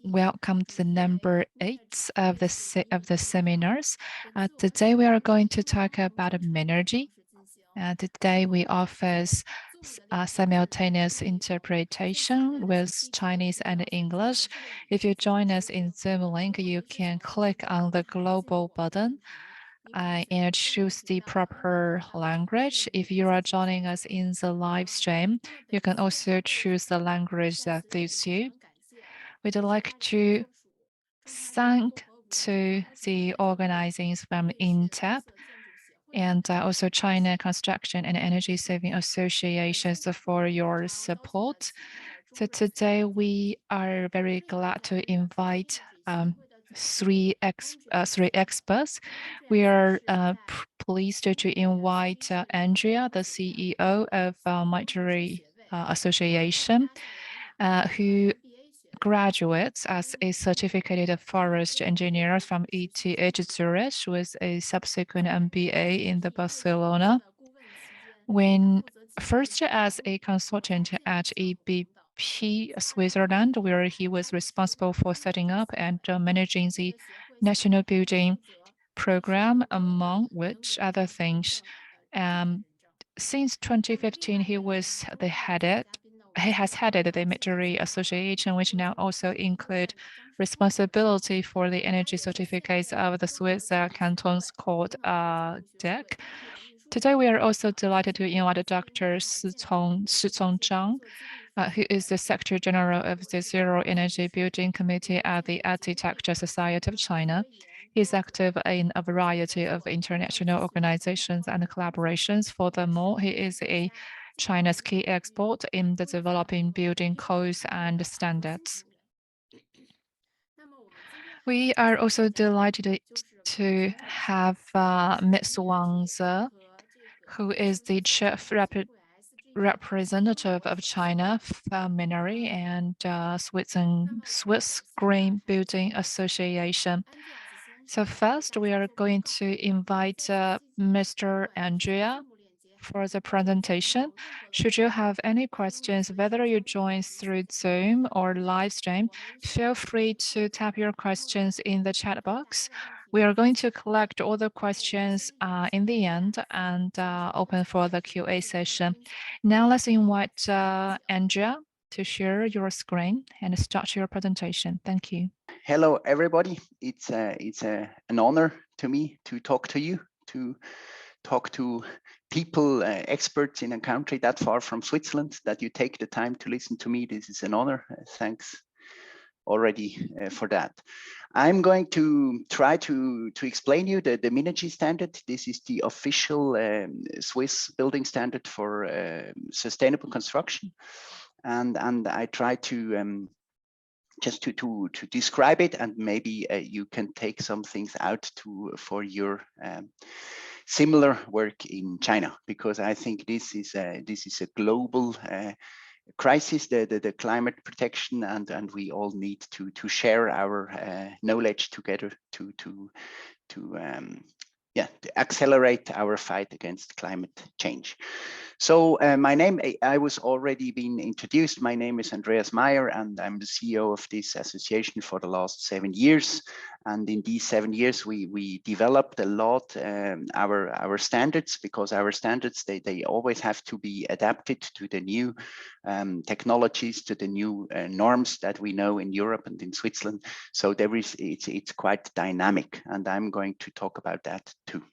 Welcome to number 8 of the seminars. Today we are going to talk about Minergie. Today we offer simultaneous interpretation with Chinese and English. If you join us in Zoom link, you can click on the global button and choose the proper language. If you are joining us in the live stream, you can also choose the language that suits you. We'd like to thank to the organizers from intep and also China Construction and Energy Saving Associations for your support. So today we are very glad to invite three experts. We are pleased to invite Andrea, the CEO of Minergie Association, who graduates as a certificated forest engineer from ETH Zurich with a subsequent MBA in the Barcelona. When first as a consultant at EBP Switzerland, where he was responsible for setting up and managing the national building program, among which other things. Since 2015, he has headed the Minergie Association, which now also include responsibility for the energy certificates of the Swiss cantons called DEC. Today, we are also delighted to invite Dr. Shicong Zhang, who is the Secretary General of the Zero Energy Building Committee at the Architecture Society of China. He is active in a variety of international organizations and collaborations. Furthermore, he is China's key expert in the developing building codes and standards. We are also delighted to have Ms. Wang, who is the Chief Representative of China from Minergie and Swiss Green Building Association. So first, we are going to invite Mr. Andrea for the presentation. Should you have any questions, whether you join through Zoom or live stream, feel free to type your questions in the chat box. We are going to collect all the questions in the end and open for the QA session. Now let's invite Andrea to share your screen and start your presentation. Thank you. Hello, everybody. It's an honor to me to talk to you, to talk to people, experts in a country that far from Switzerland, that you take the time to listen to me. This is an honor. Thanks already for that. I'm going to try to explain you the Minergie standard. This is the official Swiss building standard for sustainable construction. And I try to just to describe it, and maybe you can take some things out for your similar work in China, because I think this is a global crisis, the climate protection, and we all need to share our knowledge together to accelerate our fight against climate change. So my name, I was already been introduced. My name is Andreas Meyer, and I'm the CEO of this association for the last 7 years. And in these 7 years, we developed a lot our standards, because our standards, they always have to be adapted to the new technologies, to the new norms that we know in Europe and in Switzerland. So it's quite dynamic, and I'm going to talk about that too.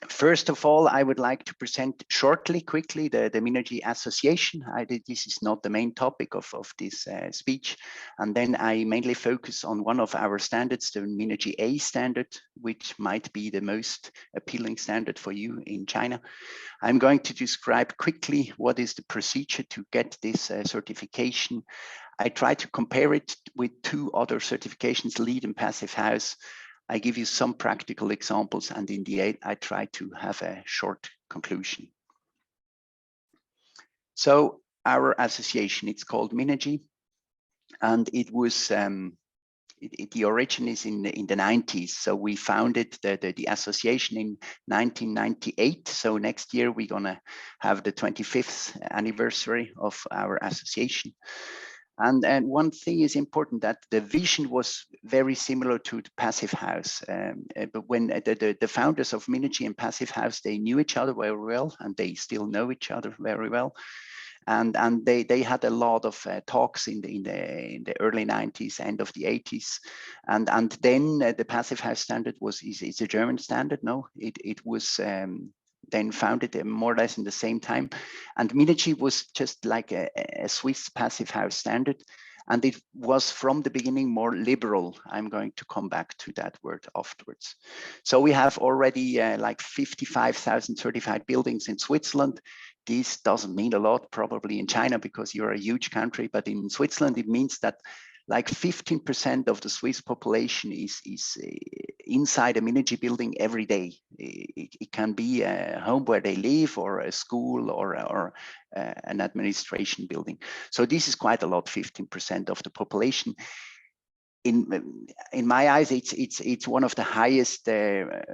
First of all, I would like to present quickly, the Minergie Association. This is not the main topic of this speech. And then I mainly focus on one of our standards, the Minergie A standard, which might be the most appealing standard for you in China. I'm going to describe quickly what is the procedure to get this certification. I try to compare it with 2 other certifications, LEED and Passive House. I give you some practical examples, and in the end, I try to have a short conclusion. So our association, it's called Minergie, and it was the origin is in the 90s. So we founded the association in 1998. So next year we're gonna have the 25th anniversary of our association. And one thing is important, that the vision was very similar to the Passive House. But when the founders of Minergie and Passive House, they knew each other very well, and they still know each other very well. And they had a lot of talks in the early 90s, end of the 80s, and then the Passive House standard is a German standard. No, it was then founded more or less in the same time, and Minergie was just like a Swiss Passive House standard, and it was from the beginning more liberal. I'm going to come back to that word afterwards. So we have already like 55,000 certified buildings in Switzerland. This doesn't mean a lot probably in China because you're a huge country, but in Switzerland it means that like 15% of the Swiss population is inside a Minergie building every day. It can be a home where they live, or a school, or an administration building. So this is quite a lot, 15% of the population. In my eyes, it's one of the highest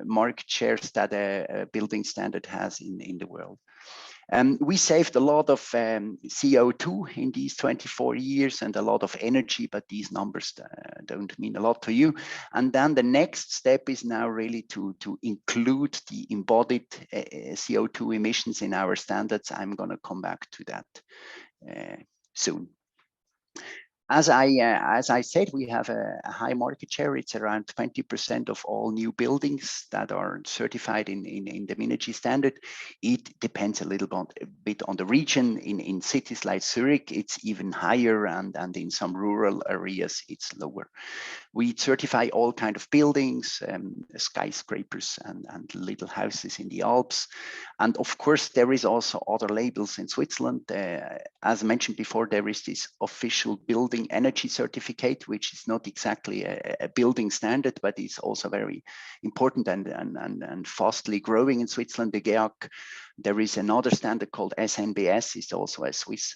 market shares that a building standard has in the world. We saved a lot of CO2 in these 24 years, and a lot of energy, but these numbers don't mean a lot to you. And then the next step is now really to include the embodied CO2 emissions in our standards. I'm going to come back to that soon. As I said, we have a high market share. It's around 20% of all new buildings that are certified in the Minergie standard. It depends a little bit on the region. In cities like Zurich, it's even higher, and in some rural areas, it's lower. We certify all kinds of buildings, skyscrapers and little houses in the Alps. And of course, there is also other labels in Switzerland. As mentioned before, there is this official building energy certificate, which is not exactly a building standard, but it's also very important and fastly growing in Switzerland, the GEAC. There is another standard called SNBS, it's also a Swiss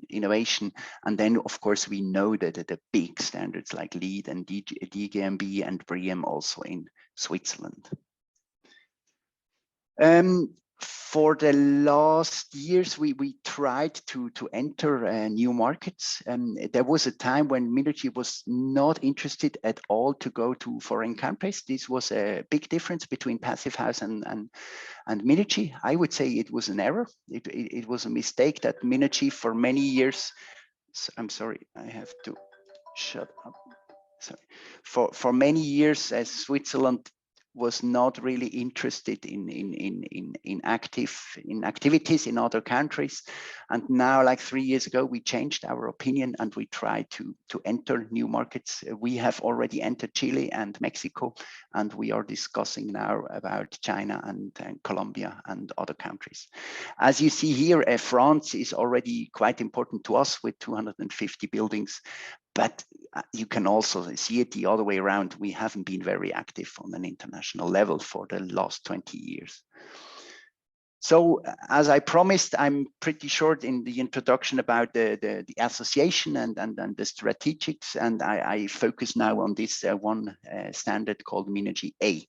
innovation. And then, of course, we know that the big standards like LEED and DGNB and BREEAM also in Switzerland. For the last years, we tried to enter new markets. There was a time when Minergie was not interested at all to go to foreign countries. This was a big difference between Passive House and Minergie. I would say it was an error. It was a mistake that Minergie for many years. I'm sorry, I have to shut up. Sorry. For many years, Switzerland was not really interested in activities in other countries, and now, like 3 years ago, we changed our opinion and we tried to enter new markets. We have already entered Chile and Mexico, and we are discussing now about China and Colombia and other countries. As you see here, France is already quite important to us with 250 buildings. But you can also see it the other way around. We haven't been very active on an international level for the last 20 years. So as I promised, I'm pretty short in the introduction about the association and the strategics, and I focus now on this one standard called Minergie A.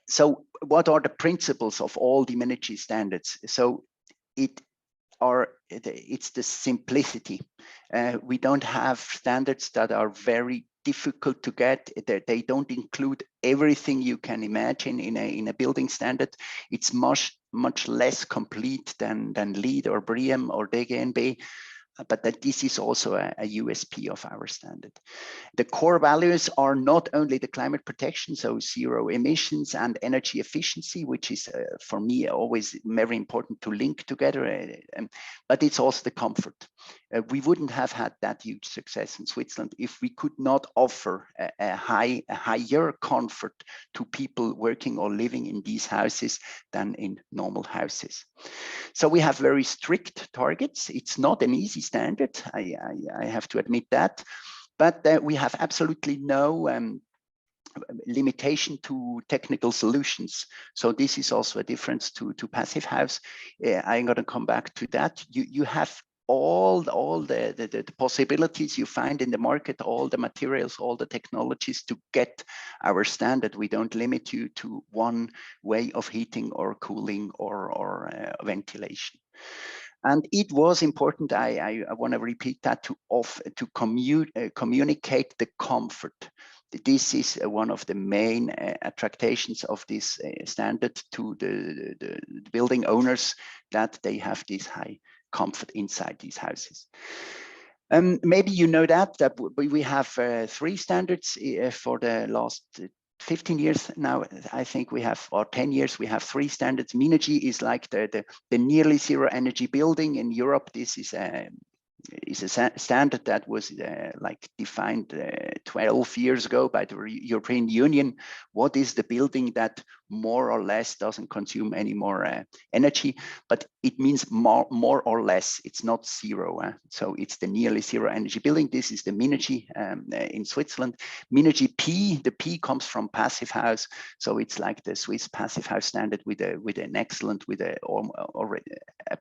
So what are the principles of all the Minergie standards? So it's the simplicity. We don't have standards that are very difficult to get. They don't include everything you can imagine in a building standard. It's much less complete than LEED or BREEAM or DGNB. But that this is also a USP of our standard. The core values are not only the climate protection, so zero emissions and energy efficiency, which is for me always very important to link together, but it's also the comfort. We wouldn't have had that huge success in Switzerland if we could not offer a higher comfort to people working or living in these houses than in normal houses. So we have very strict targets. It's not an easy standard, I have to admit that, but we have absolutely no limitation to technical solutions. So this is also a difference to Passive House. I'm going to come back to that. You have all the possibilities you find in the market, all the materials, all the technologies to get our standard. We don't limit you to one way of heating or cooling or ventilation. And it was important, I want to repeat that, to communicate the comfort. This is one of the main attractions of this standard to the building owners, that they have this high comfort inside these houses. Maybe you know that we have 3 standards for the last 15 years now. I think we have, or 10 years, we have 3 standards. Minergie is like the nearly zero energy building in Europe. This is a standard that was like defined 12 years ago by the European Union. What is the building that more or less doesn't consume any more energy? But it means more or less. It's not zero. So it's the nearly zero energy building. This is the Minergie in Switzerland. Minergie P, the P comes from passive house. So it's like the Swiss passive house standard with an excellent, with a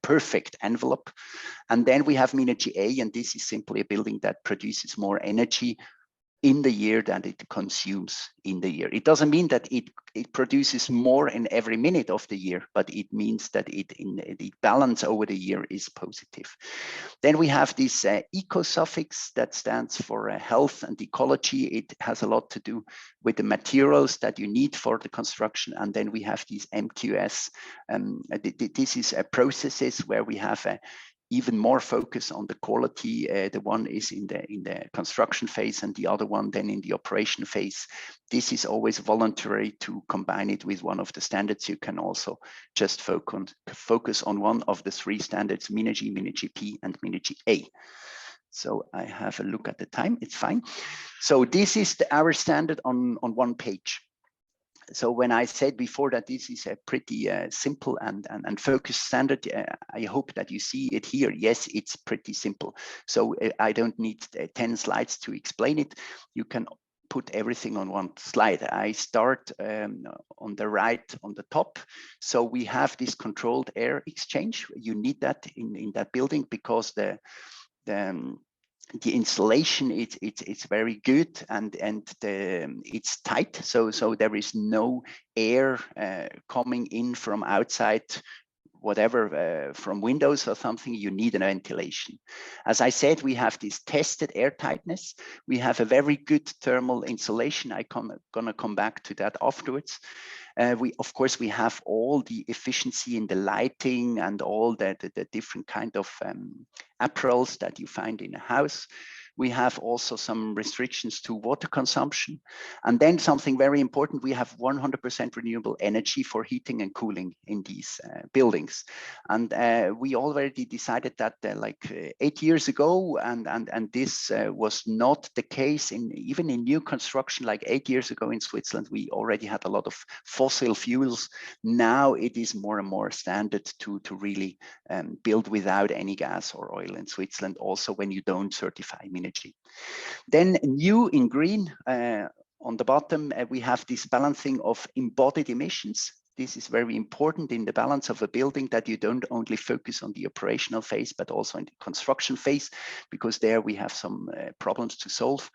perfect envelope. And then we have Minergie A, and this is simply a building that produces more energy in the year than it consumes in the year. It doesn't mean that it produces more in every minute of the year, but it means that the balance over the year is positive. Then we have this eco suffix that stands for health and ecology. It has a lot to do with the materials that you need for the construction. And then we have these MQS. This is processes where we have even more focus on the quality. The one is in the construction phase, and the other one then in the operation phase. This is always voluntary to combine it with one of the standards. You can also just focus on one of the 3 standards: Minergie, Minergie P, and Minergie A. So I have a look at the time. It's fine. So this is our standard on 1 page. So when I said before that this is a pretty simple and focused standard, I hope that you see it here. Yes, it's pretty simple. So I don't need 10 slides to explain it. You can put everything on 1 slide. I start on the right, on the top. So we have this controlled air exchange. You need that in that building because the insulation, it's very good, and it's tight, so there is no air coming in from outside, whatever, from windows or something. You need a ventilation. As I said, we have this tested air tightness. We have a very good thermal insulation. Gonna come back to that afterwards. Of course, we have all the efficiency in the lighting and all the different kind of apparels that you find in a house. We have also some restrictions to water consumption. And then something very important, we have 100% renewable energy for heating and cooling in these buildings. And we already decided that like 8 years ago, and this was not the case even in new construction. Like 8 years ago in Switzerland, we already had a lot of fossil fuels. Now it is more and more standard to really build without any gas or oil in Switzerland, also when you don't certify Minergie. Then new in green, on the bottom, we have this balancing of embodied emissions. This is very important in the balance of a building, that you don't only focus on the operational phase, but also in the construction phase, because there we have some problems to solve.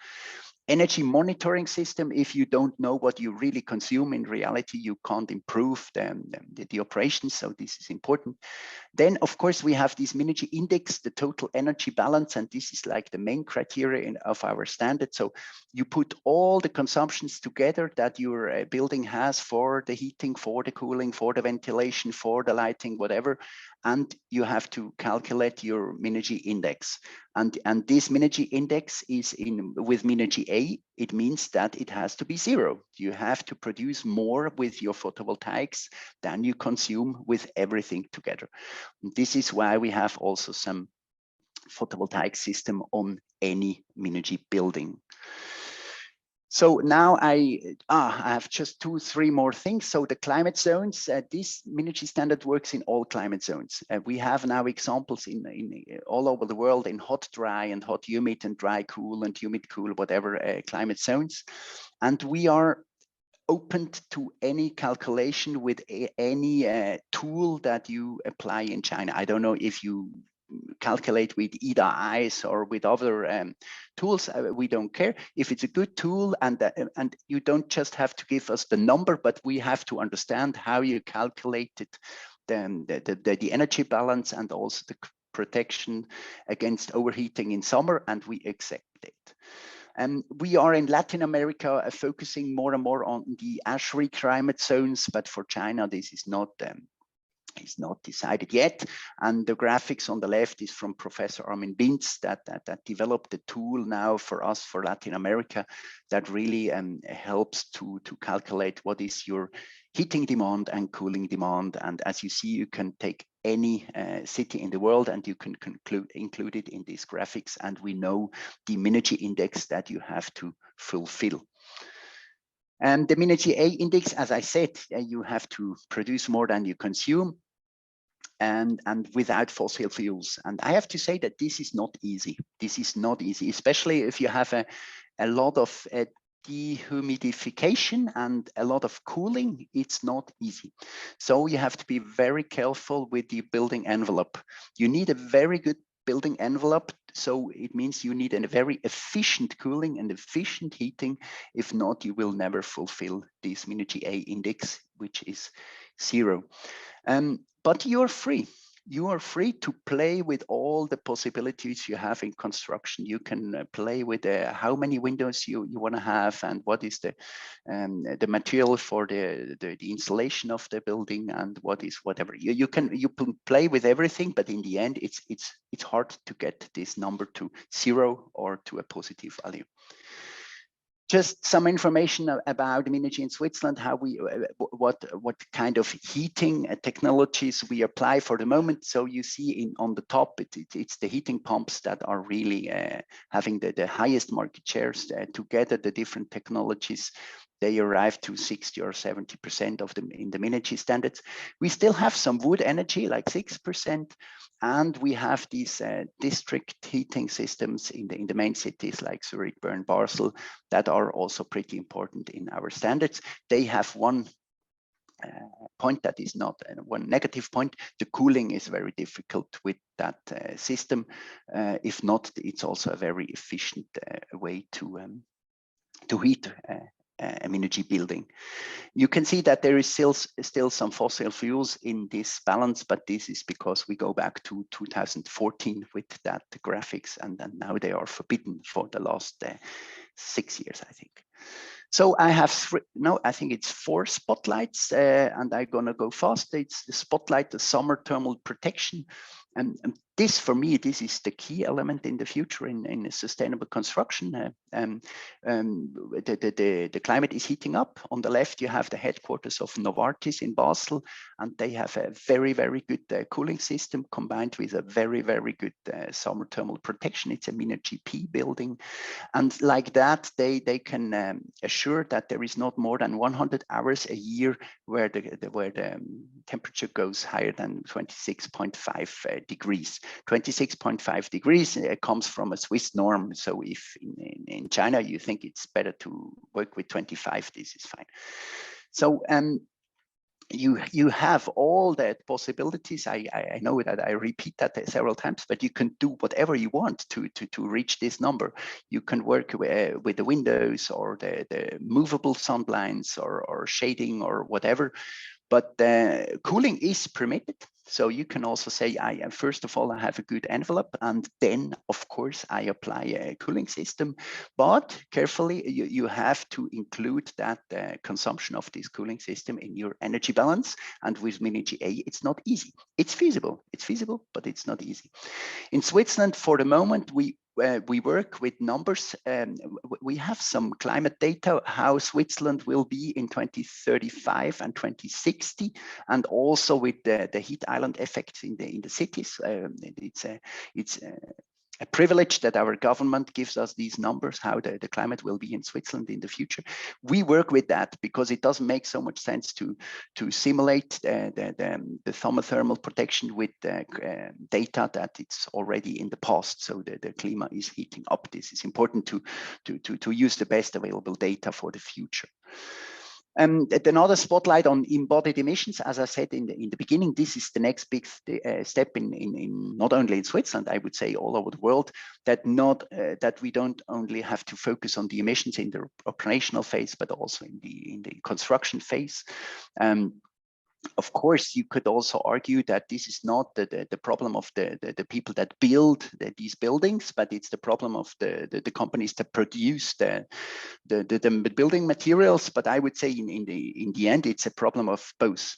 Energy monitoring system. If you don't know what you really consume in reality, you can't improve the operations. So this is important. Then, of course, we have this Minergie index, the total energy balance, and this is like the main criteria of our standard. So you put all the consumptions together that your building has for the heating, for the cooling, for the ventilation, for the lighting, whatever, and you have to calculate your Minergie index. And this Minergie index is with Minergie A, it means that it has to be 0. You have to produce more with your photovoltaics than you consume with everything together. And this is why we have also some photovoltaic system on any Minergie building. So now I have just 2-3 more things. So the climate zones, this Minergie standard works in all climate zones. We have now examples in all over the world in hot, dry, and hot, humid, and dry, cool, and humid, cool, whatever climate zones. And we are open to any calculation with any tool that you apply in China. I don't know if you calculate with EDA eyes or with other tools. We don't care. If it's a good tool, and you don't just have to give us the number, but we have to understand how you calculated the energy balance and also the protection against overheating in summer, and we accept it. We are in Latin America focusing more and more on the ASHRAE climate zones, but for China, this is not decided yet. And the graphics on the left is from Professor Armin Binz that developed the tool now for us for Latin America that really helps to calculate what is your heating demand and cooling demand. And as you see, you can take any city in the world and you can include it in these graphics. And we know the Minergie index that you have to fulfill. And the Minergie A index, as I said, you have to produce more than you consume and without fossil fuels. And I have to say that this is not easy. This is not easy, especially if you have a lot of dehumidification and a lot of cooling. It's not easy. So you have to be very careful with the building envelope. You need a very good building envelope. So it means you need a very efficient cooling and efficient heating. If not, you will never fulfill this Minergie A index, which is 0. But you're free. You are free to play with all the possibilities you have in construction. You can play with how many windows you want to have and what is the material for the installation of the building and what is whatever. You can play with everything, but in the end, it's hard to get this number to 0 or to a positive value. Just some information about Minergie in Switzerland, how we, what kind of heating technologies we apply for the moment. So you see on the top, it's the heating pumps that are really having the highest market shares. Together, the different technologies, they arrive to 60 or 70% of them in the Minergie standards. We still have some wood energy, like 6%. And we have these district heating systems in the main cities like Zurich, Bern, Basel that are also pretty important in our standards. They have one point that is not one negative point. The cooling is very difficult with that system. If not, it's also a very efficient way to heat a Minergie building. You can see that there is still some fossil fuels in this balance, but this is because we go back to 2014 with that graphics, and then now they are forbidden for the last 6 years, I think. So I have I think it's 4 spotlights, and I'm gonna go fast. It's the spotlight, the summer thermal protection. And this, for me, this is the key element in the future in sustainable construction. The climate is heating up. On the left, you have the headquarters of Novartis in Basel, and they have a very, very good cooling system combined with a very, very good summer thermal protection. It's a Minergie P building. And like that, they can assure that there is not more than 100 hours a year where the temperature goes higher than 26.5 degrees. 26.5 degrees comes from a Swiss norm. So if in China you think it's better to work with 25, this is fine. So you have all that possibilities. I know that I repeat that several times, but you can do whatever you want to reach this number. You can work with the windows or the movable sun blinds or shading or whatever. But cooling is permitted. So you can also say, first of all, I have a good envelope, and then, of course, I apply a cooling system. But carefully, you have to include that consumption of this cooling system in your energy balance. And with Minergie A, it's not easy. It's feasible, but it's not easy. In Switzerland, for the moment, we work with numbers. We have some climate data, how Switzerland will be in 2035 and 2060, and also with the heat island effects in the cities. It's a privilege that our government gives us these numbers, how the climate will be in Switzerland in the future. We work with that because it doesn't make so much sense to simulate the thermal protection with data that it's already in the past. So the climate is heating up. This is important to use the best available data for the future. Another spotlight on embodied emissions. As I said in the beginning, this is the next big step in not only in Switzerland, I would say all over the world, that we don't only have to focus on the emissions in the operational phase, but also in the construction phase. Of course, you could also argue that this is not the problem of the people that build these buildings, but it's the problem of the companies that produce the building materials. But I would say in the end, it's a problem of both.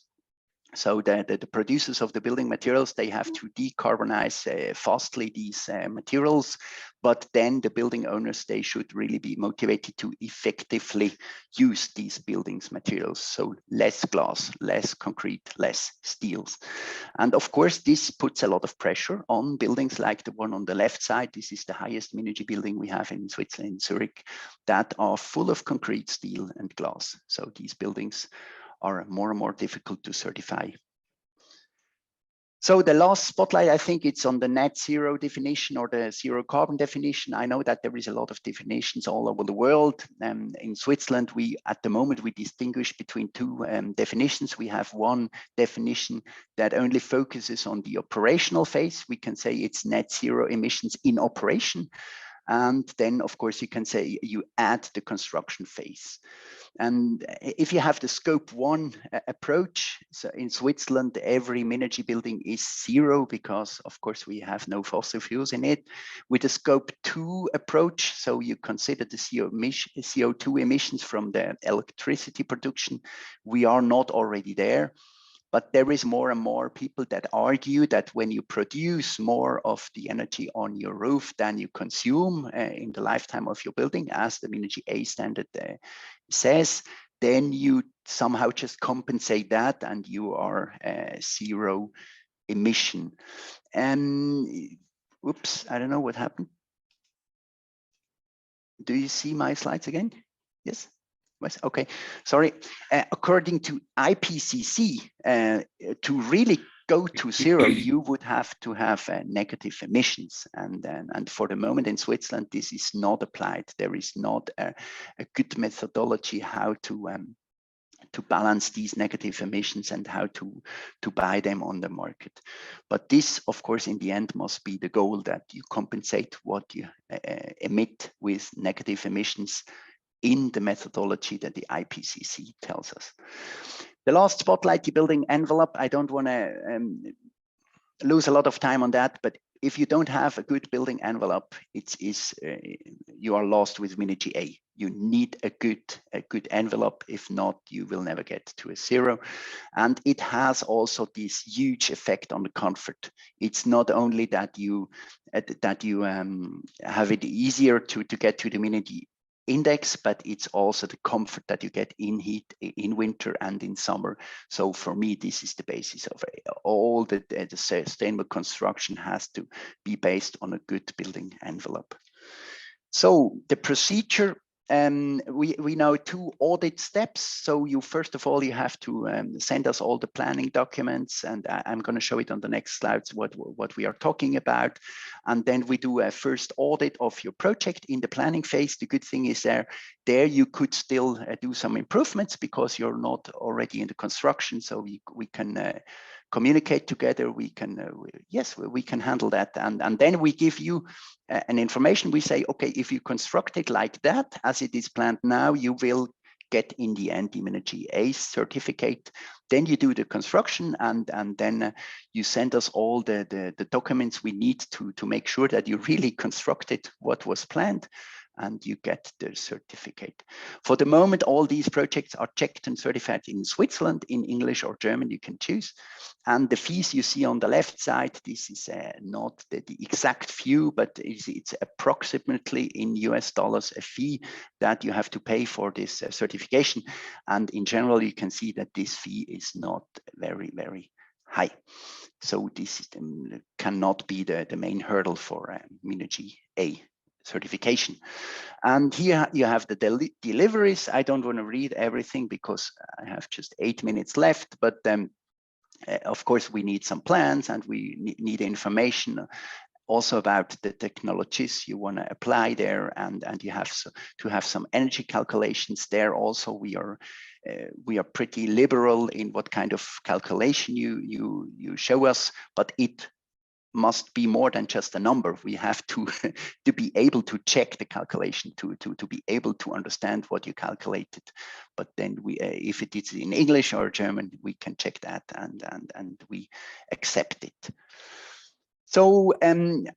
So the producers of the building materials, they have to decarbonize fastly these materials, but then the building owners, they should really be motivated to effectively use these buildings materials. So less glass, less concrete, less steels. And of course, this puts a lot of pressure on buildings like the one on the left side. This is the highest Minergie building we have in Switzerland, in Zurich, that are full of concrete, steel, and glass. So these buildings are more and more difficult to certify. So the last spotlight, I think it's on the net zero definition or the zero carbon definition. I know that there is a lot of definitions all over the world. In Switzerland, at the moment, we distinguish between two definitions. We have one definition that only focuses on the operational phase. We can say it's net zero emissions in operation. And then, of course, you can say you add the construction phase. And if you have the scope 1 approach, so in Switzerland, every Minergie building is zero because, of course, we have no fossil fuels in it. With the scope 2 approach, so you consider the CO2 emissions from the electricity production, we are not already there. But there is more and more people that argue that when you produce more of the energy on your roof than you consume in the lifetime of your building, as the Minergie A standard says, then you somehow just compensate that and you are zero emission. Oops, I don't know what happened. Do you see my slides again? Yes? Okay, sorry. According to IPCC, to really go to zero, you would have to have negative emissions. And for the moment in Switzerland, this is not applied. There is not a good methodology how to balance these negative emissions and how to buy them on the market. But this, of course, in the end must be the goal, that you compensate what you emit with negative emissions in the methodology that the IPCC tells us. The last spotlight, the building envelope. I don't want to lose a lot of time on that, but if you don't have a good building envelope, you are lost with Minergie A. You need a good envelope. If not, you will never get to a zero. And it has also this huge effect on the comfort. It's not only that you have it easier to get to the Minergie index, but it's also the comfort that you get in heat, in winter and in summer. So for me, this is the basis of all the sustainable construction has to be based on a good building envelope. So the procedure, we know 2 audit steps. So first of all, you have to send us all the planning documents, and I'm going to show it on the next slides what we are talking about. And then we do a first audit of your project in the planning phase. The good thing is there you could still do some improvements because you're not already in the construction. So we can communicate together. We can we can handle that, and then we give you an information. We say, okay, if you construct it like that as it is planned now, you will get in the end the Minergie A certificate. Then you do the construction, and then you send us all the documents we need to make sure that you really constructed what was planned, and you get the certificate. For the moment, all these projects are checked and certified in Switzerland, in English or German, you can choose. And the fees you see on the left side, this is not the exact view, but it's approximately in US dollars a fee that you have to pay for this certification. And in general, you can see that this fee is not very, very high. So this cannot be the main hurdle for Minergie A certification. And here you have the deliveries. I don't want to read everything because I have just 8 minutes left, but of course we need some plans, and we need information also about the technologies you want to apply there, and you have to have some energy calculations there. Also, we are pretty liberal in what kind of calculation you show us, but it must be more than just a number. We have to to be able to check the calculation, to be able to understand what you calculated. But then we, if it is in English or German, we can check that and we accept it. So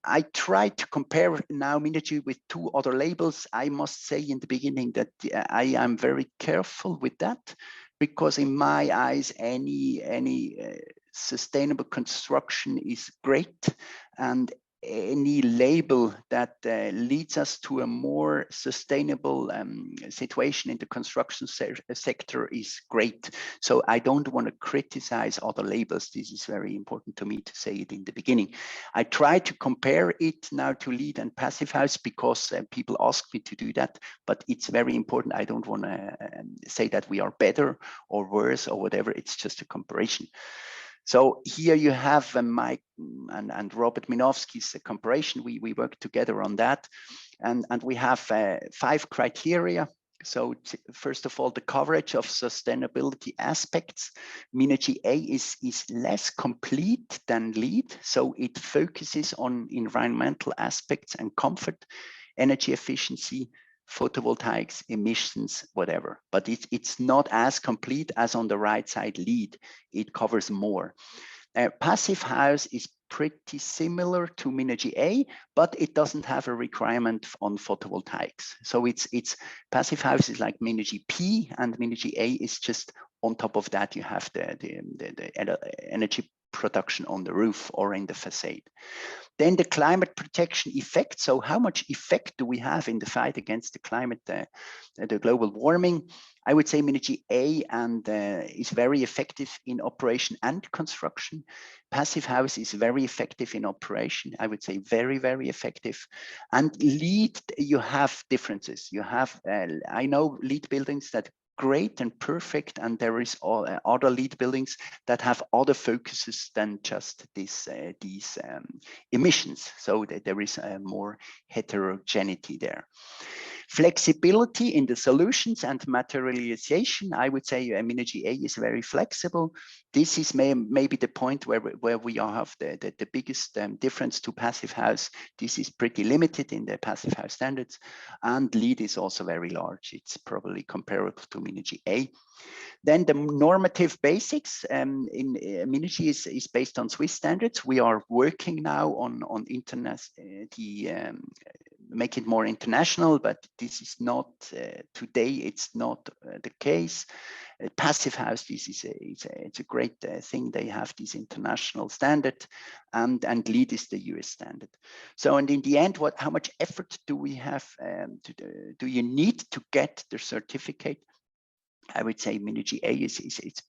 I try to compare now Minergie with two other labels. I must say in the beginning that I am very careful with that, because in my eyes, any sustainable construction is great, and any label that leads us to a more sustainable situation in the construction sector is great. So I don't want to criticize other labels. This is very important to me to say it in the beginning. I try to compare it now to LEED and Passive House because people ask me to do that, but it's very important. I don't want to say that we are better or worse or whatever. It's just a comparison. So here you have Mike and Robert Minowski's comparison. We worked together on that, and we have 5 criteria. So first of all, the coverage of sustainability aspects. Minergie A is less complete than LEED, so it focuses on environmental aspects and comfort, energy efficiency, photovoltaics, emissions, whatever. But it's not as complete as on the right side LEED. It covers more. Passive House is pretty similar to Minergie A, but it doesn't have a requirement on photovoltaics. So it's Passive House is like Minergie P, and Minergie A is just on top of that. You have the energy production on the roof or in the facade. Then the climate protection effect. So how much effect do we have in the fight against the climate, the global warming? I would say Minergie A is very effective in operation and construction. Passive House is very effective in operation. I would say very, very effective. And LEED, you have differences. You have, I know LEED buildings that great and perfect, and there is other LEED buildings that have other focuses than just these emissions. So that there is more heterogeneity there. Flexibility in the solutions and materialization. I would say Minergie A is very flexible. This is maybe the point where we have the biggest difference to Passive House. This is pretty limited in the Passive House standards, and LEED is also very large. It's probably comparable to Minergie A. Then the normative basics in Minergie is based on Swiss standards. We are working now on internet, make it more international, but this is not today. It's not the case. Passive House, this is it's a great thing. They have this international standard, and LEED is the US standard. So, and in the end, how much effort do we have? Do you need to get the certificate? I would say Minergie A it's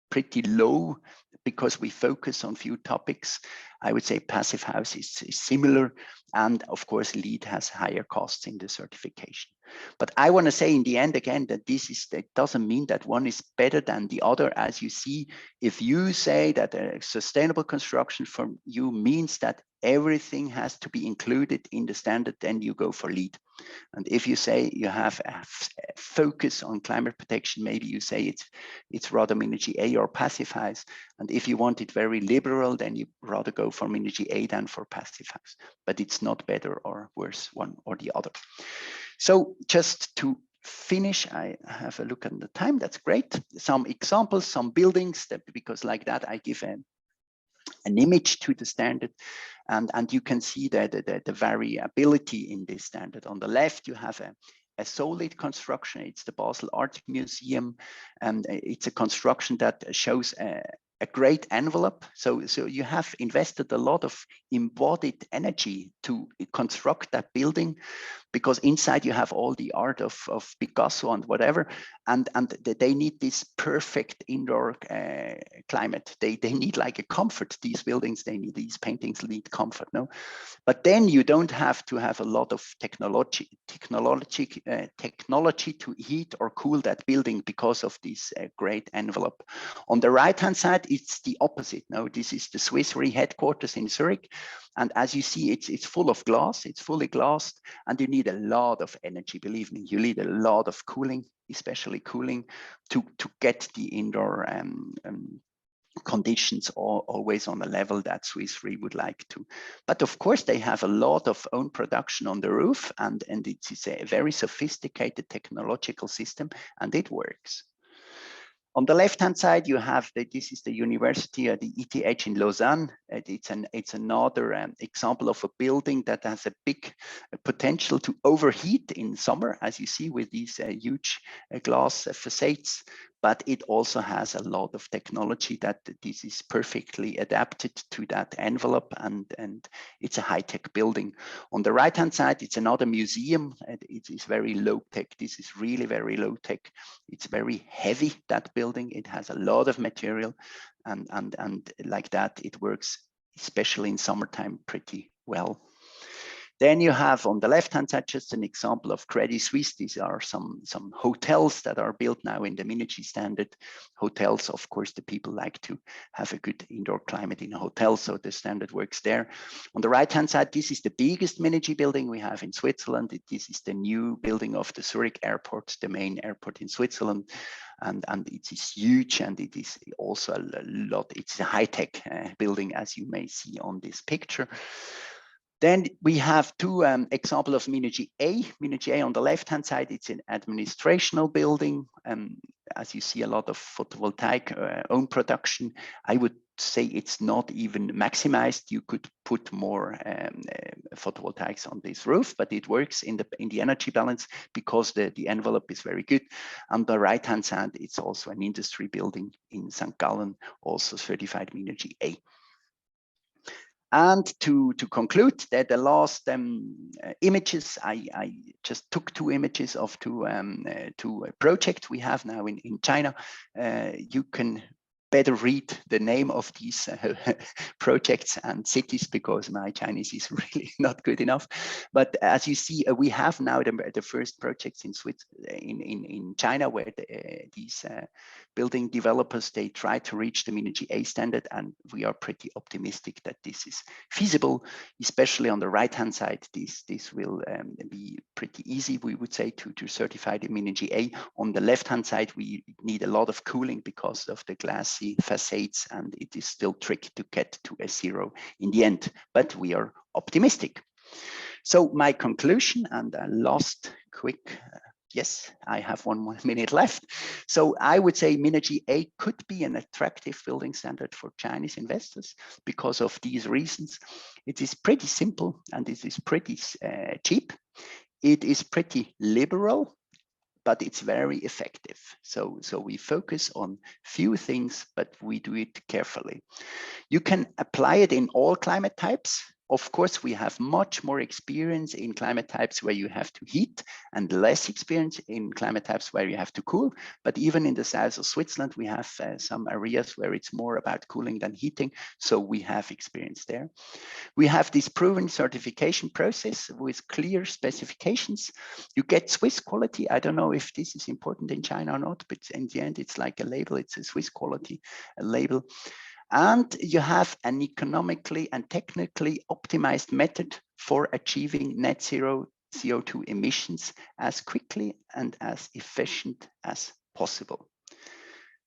pretty low because we focus on few topics. I would say Passive House is similar, and of course LEED has higher costs in the certification. But I want to say in the end again that that doesn't mean that one is better than the other. As you see, if you say that a sustainable construction for you means that everything has to be included in the standard, then you go for LEED. And if you say you have a focus on climate protection, maybe you say it's rather Minergie A or Passive House. And if you want it very liberal, then you rather go for Minergie A than for Passive House. But it's not better or worse one or the other. So just to finish, I have a look at the time. That's great. Some examples, some buildings, because like that I give an image to the standard, and you can see the variability in this standard. On the left, you have a solid construction. It's the Basel Art Museum, and it's a construction that shows a great envelope. So you have invested a lot of embodied energy to construct that building, because inside you have all the art of Picasso and whatever, and they need this perfect indoor climate. They need like a comfort. These buildings, these paintings need comfort, no? But then you don't have to have a lot of technology to heat or cool that building because of this great envelope. On the right-hand side, it's the opposite. No, this is the Swiss Re headquarters in Zurich. And as you see, it's full of glass, it's fully glassed, and you need a lot of energy. Believe me, you need a lot of cooling, especially cooling, to get the indoor conditions are always on a level that Swiss Re would like to. But of course, they have a lot of own production on the roof, and it is a very sophisticated technological system, and it works. On the left-hand side, you have this is the university, the ETH in Lausanne. It's another example of a building that has a big potential to overheat in summer, as you see with these huge glass facades. But it also has a lot of technology that this is perfectly adapted to that envelope, and it's a high-tech building. On the right-hand side, it's another museum. It is very low-tech. This is really very low-tech. It's very heavy, that building. It has a lot of material, and like that, it works, especially in summertime, pretty well. Then you have on the left-hand side just an example of Credit Suisse. These are some hotels that are built now in the Minergie standard. Hotels, of course, the people like to have a good indoor climate in a hotel, so the standard works there. On the right-hand side, this is the biggest Minergie building we have in Switzerland. This is the new building of the Zurich airport, the main airport in Switzerland. And it is huge, and it is also a lot. It's a high-tech building, as you may see on this picture. Then we have two examples of Minergie A. Minergie A on the left-hand side, it's an administrational building. As you see, a lot of photovoltaic own production. I would say it's not even maximized. You could put more photovoltaics on this roof, but it works in the energy balance because the envelope is very good. On the right-hand side, it's also an industry building in St. Gallen, also certified Minergie A. And to conclude, that the last images, I just took two images of two projects we have now in China. You can better read the name of these projects and cities because my Chinese is really not good enough. But as you see, we have now the first projects in China where these building developers, they try to reach the Minergie A standard, and we are pretty optimistic that this is feasible, especially on the right-hand side. This will be pretty easy, we would say, to certify the Minergie A. On the left-hand side, we need a lot of cooling because of the glassy facades, and it is still tricky to get to a zero in the end, but we are optimistic. So my conclusion, and a last quick, yes, I have 1 more minute left. So I would say Minergie A could be an attractive building standard for Chinese investors because of these reasons. It is pretty simple, and it is pretty cheap. It is pretty liberal, but it's very effective. So we focus on few things, but we do it carefully. You can apply it in all climate types. Of course, we have much more experience in climate types where you have to heat and less experience in climate types where you have to cool. But even in the south of Switzerland, we have some areas where it's more about cooling than heating. So we have experience there. We have this proven certification process with clear specifications. You get Swiss quality. I don't know if this is important in China or not, but in the end, it's like a label. It's a Swiss quality label. And you have an economically and technically optimized method for achieving net zero CO2 emissions as quickly and as efficient as possible.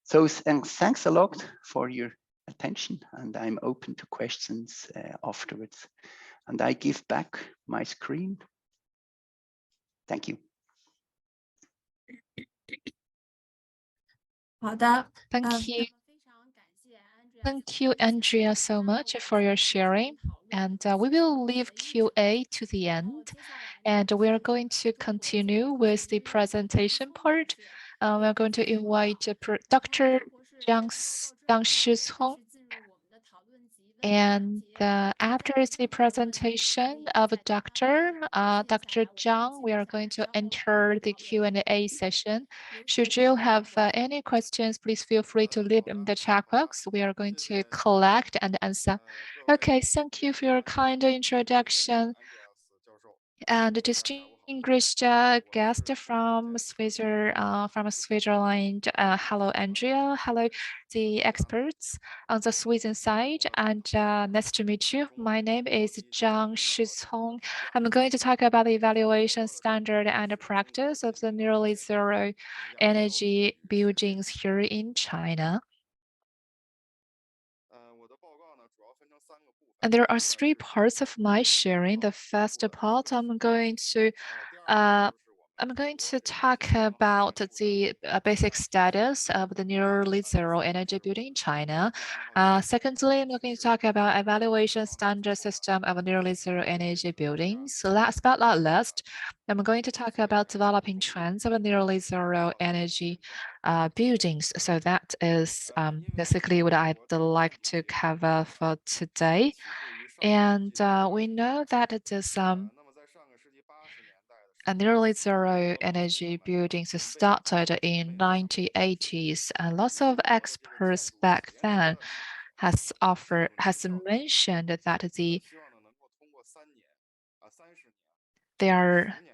So thanks a lot for your attention, and I'm open to questions afterwards. And I give back my screen. Thank you. Thank you. Thank you, Andrea, so much for your sharing. And we will leave QA to the end. And we're going to continue with the presentation part. We're going to invite Dr. Zhang Shicong. And after the presentation of Dr. Zhang, we are going to enter the Q&A session. Should you have any questions, please feel free to leave in the chat box. We are going to collect and answer. Okay, thank you for your kind introduction. And distinguished guest from Switzerland. Hello, Andrea. Hello, the experts on the Sweden side. And nice to meet you. My name is Zhang Shicong. I'm going to talk about the evaluation standard and the practice of the nearly zero energy buildings here in China. And there are three parts of my sharing. The first part, I'm going to talk about the basic status of the nearly zero energy building in China. Secondly, I'm going to talk about evaluation standard system of nearly zero energy buildings. Last but not least, I'm going to talk about developing trends of nearly zero energy buildings. So that is basically what I'd like to cover for today. And we know that it is nearly zero energy buildings started in 1980s, and lots of experts back then has mentioned that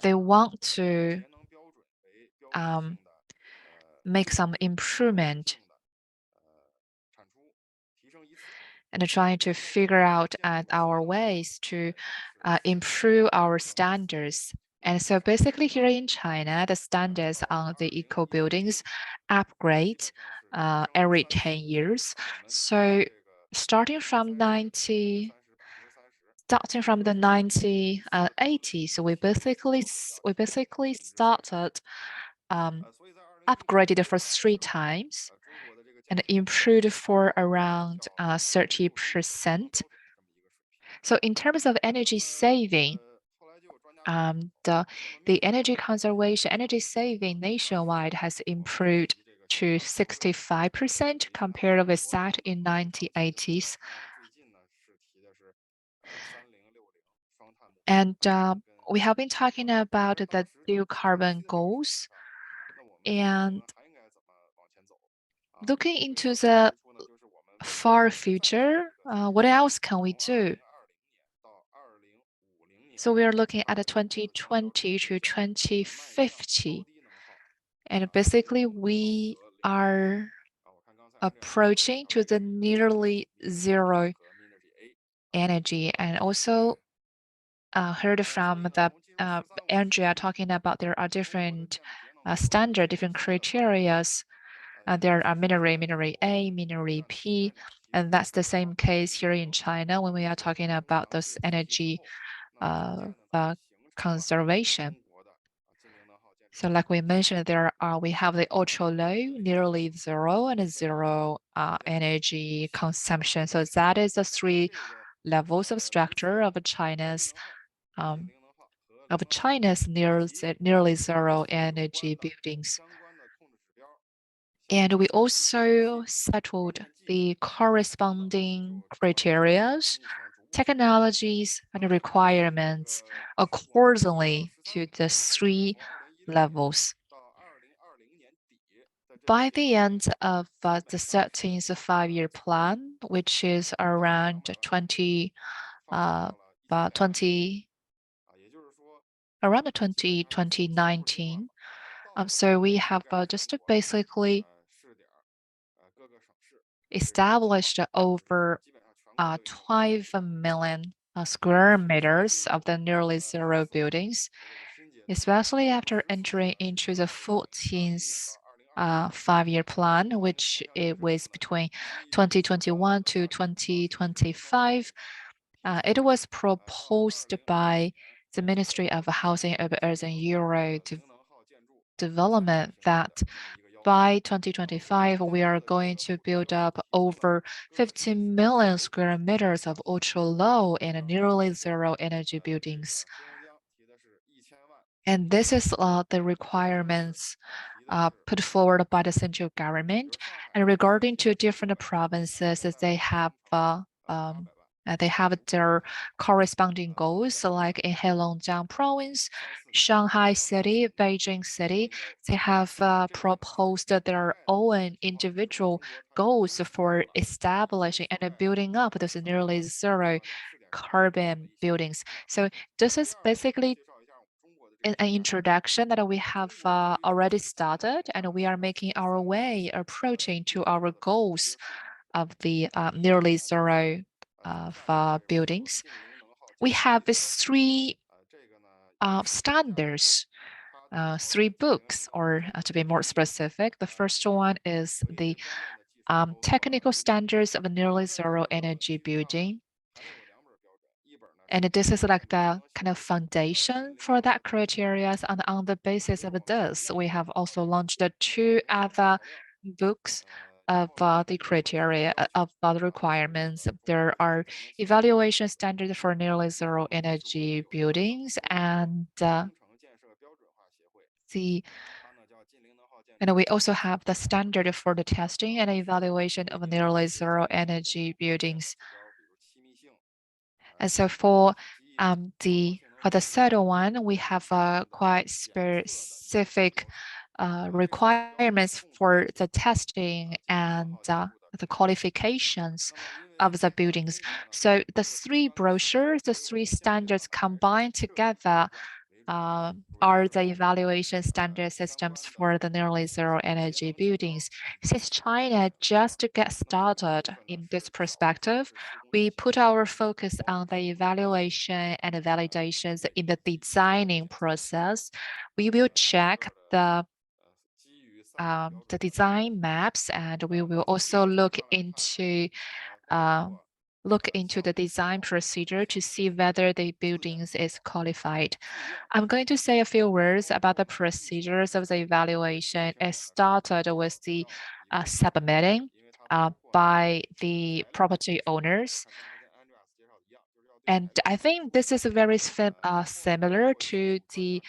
they want to make some improvement and trying to figure out our ways to improve our standards. And so basically here in China, the standards on the eco buildings upgrade every 10 years. So starting from the 1980s, we basically started upgraded for 3 times and improved for around 30%. So in terms of energy saving, the energy conservation, energy saving nationwide has improved to 65% compared with that in 1980s. And we have been talking about the zero carbon goals. And looking into the far future, what else can we do? So we are looking at a 2020 to 2050. And basically we are approaching to the nearly zero energy. And also heard from the Andrea talking about there are different standard, different criterias. There are mineral A, mineral P, and that's the same case here in China when we are talking about this energy conservation. So like we mentioned, we have the ultra low, nearly zero, and zero energy consumption. So that is the three levels of structure of China's nearly zero energy buildings. And we also settled the corresponding criteria, technologies, and requirements accordingly to the three levels. By the end of the 13th five-year plan, which is around 2019, so we have just basically established over 12 million square meters of the nearly zero buildings, especially after entering into the 14th five-year plan, which it was between 2021 to 2025. It was proposed by the Ministry of Housing, Urban and Rural Development that by 2025, we are going to build up over 15 million square meters of ultra-low and nearly zero energy buildings. And this is the requirements put forward by the central government. And regarding to different provinces, they have their corresponding goals. So like in Heilongjiang province, Shanghai city, Beijing city, they have proposed their own individual goals for establishing and building up those nearly zero carbon buildings. So this is basically an introduction that we have already started, and we are making our way approaching to our goals of the nearly zero of buildings. We have three standards, three books, or to be more specific, the first one is the technical standards of nearly zero energy building. And this is like the kind of foundation for that criteria. And on the basis of this, we have also launched the 2 other books of the criteria of the requirements. There are evaluation standards for nearly zero energy buildings and we also have the standard for the testing and evaluation of nearly zero energy buildings. And so for the third one, we have quite specific requirements for the testing and the qualifications of the buildings. So the 3 brochures, the 3 standards combined together are the evaluation standard systems for the nearly zero energy buildings. Since China just to get started in this perspective, we put our focus on the evaluation and validations in the designing process. We will check the design maps, and we will also look into the design procedure to see whether the buildings is qualified. I'm going to say a few words about the procedures of the evaluation. It started with the submitting by the property owners. And I think this is very similar to the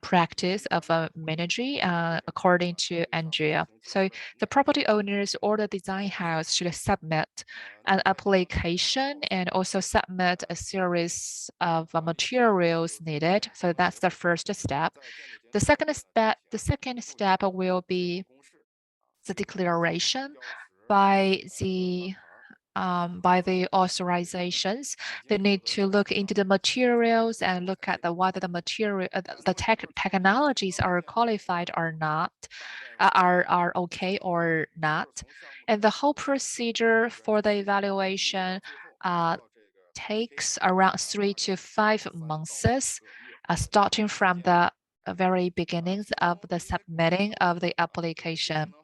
practice of Minergie, according to Andrea. So the property owners or the design house should submit an application and also submit a series of materials needed. So that's the first step. The second step will be the declaration by the authorizations. They need to look into the materials and look at whether the material, the technologies are qualified or not, are okay or not. And the whole procedure for the evaluation takes around 3 to 5 months, starting from the very beginnings of the submitting of the application.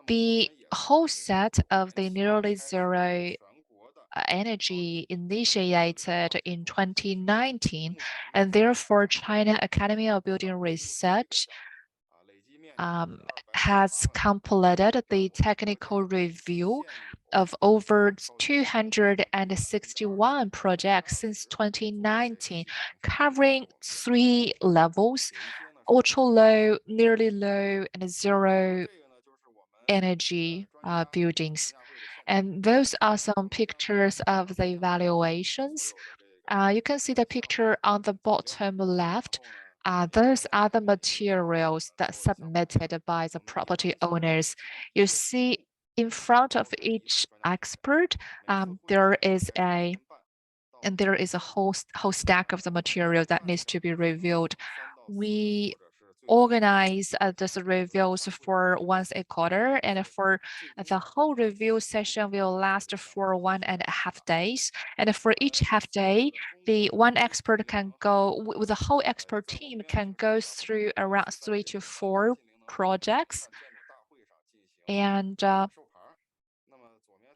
The whole set of the nearly zero energy initiated in 2019, and therefore China Academy of Building Research has completed the technical review of over 261 projects since 2019, covering 3 levels: ultra low, nearly low, and zero energy buildings. And those are some pictures of the evaluations. You can see the picture on the bottom left. Those are the materials that submitted by the property owners. You see in front of each expert, there is a whole stack of the material that needs to be reviewed. We organize these reviews for once a quarter, and for the whole review session will last for 1.5 days. And for each half day, the one expert can go, with the whole expert team can go through around 3 to 4 projects. And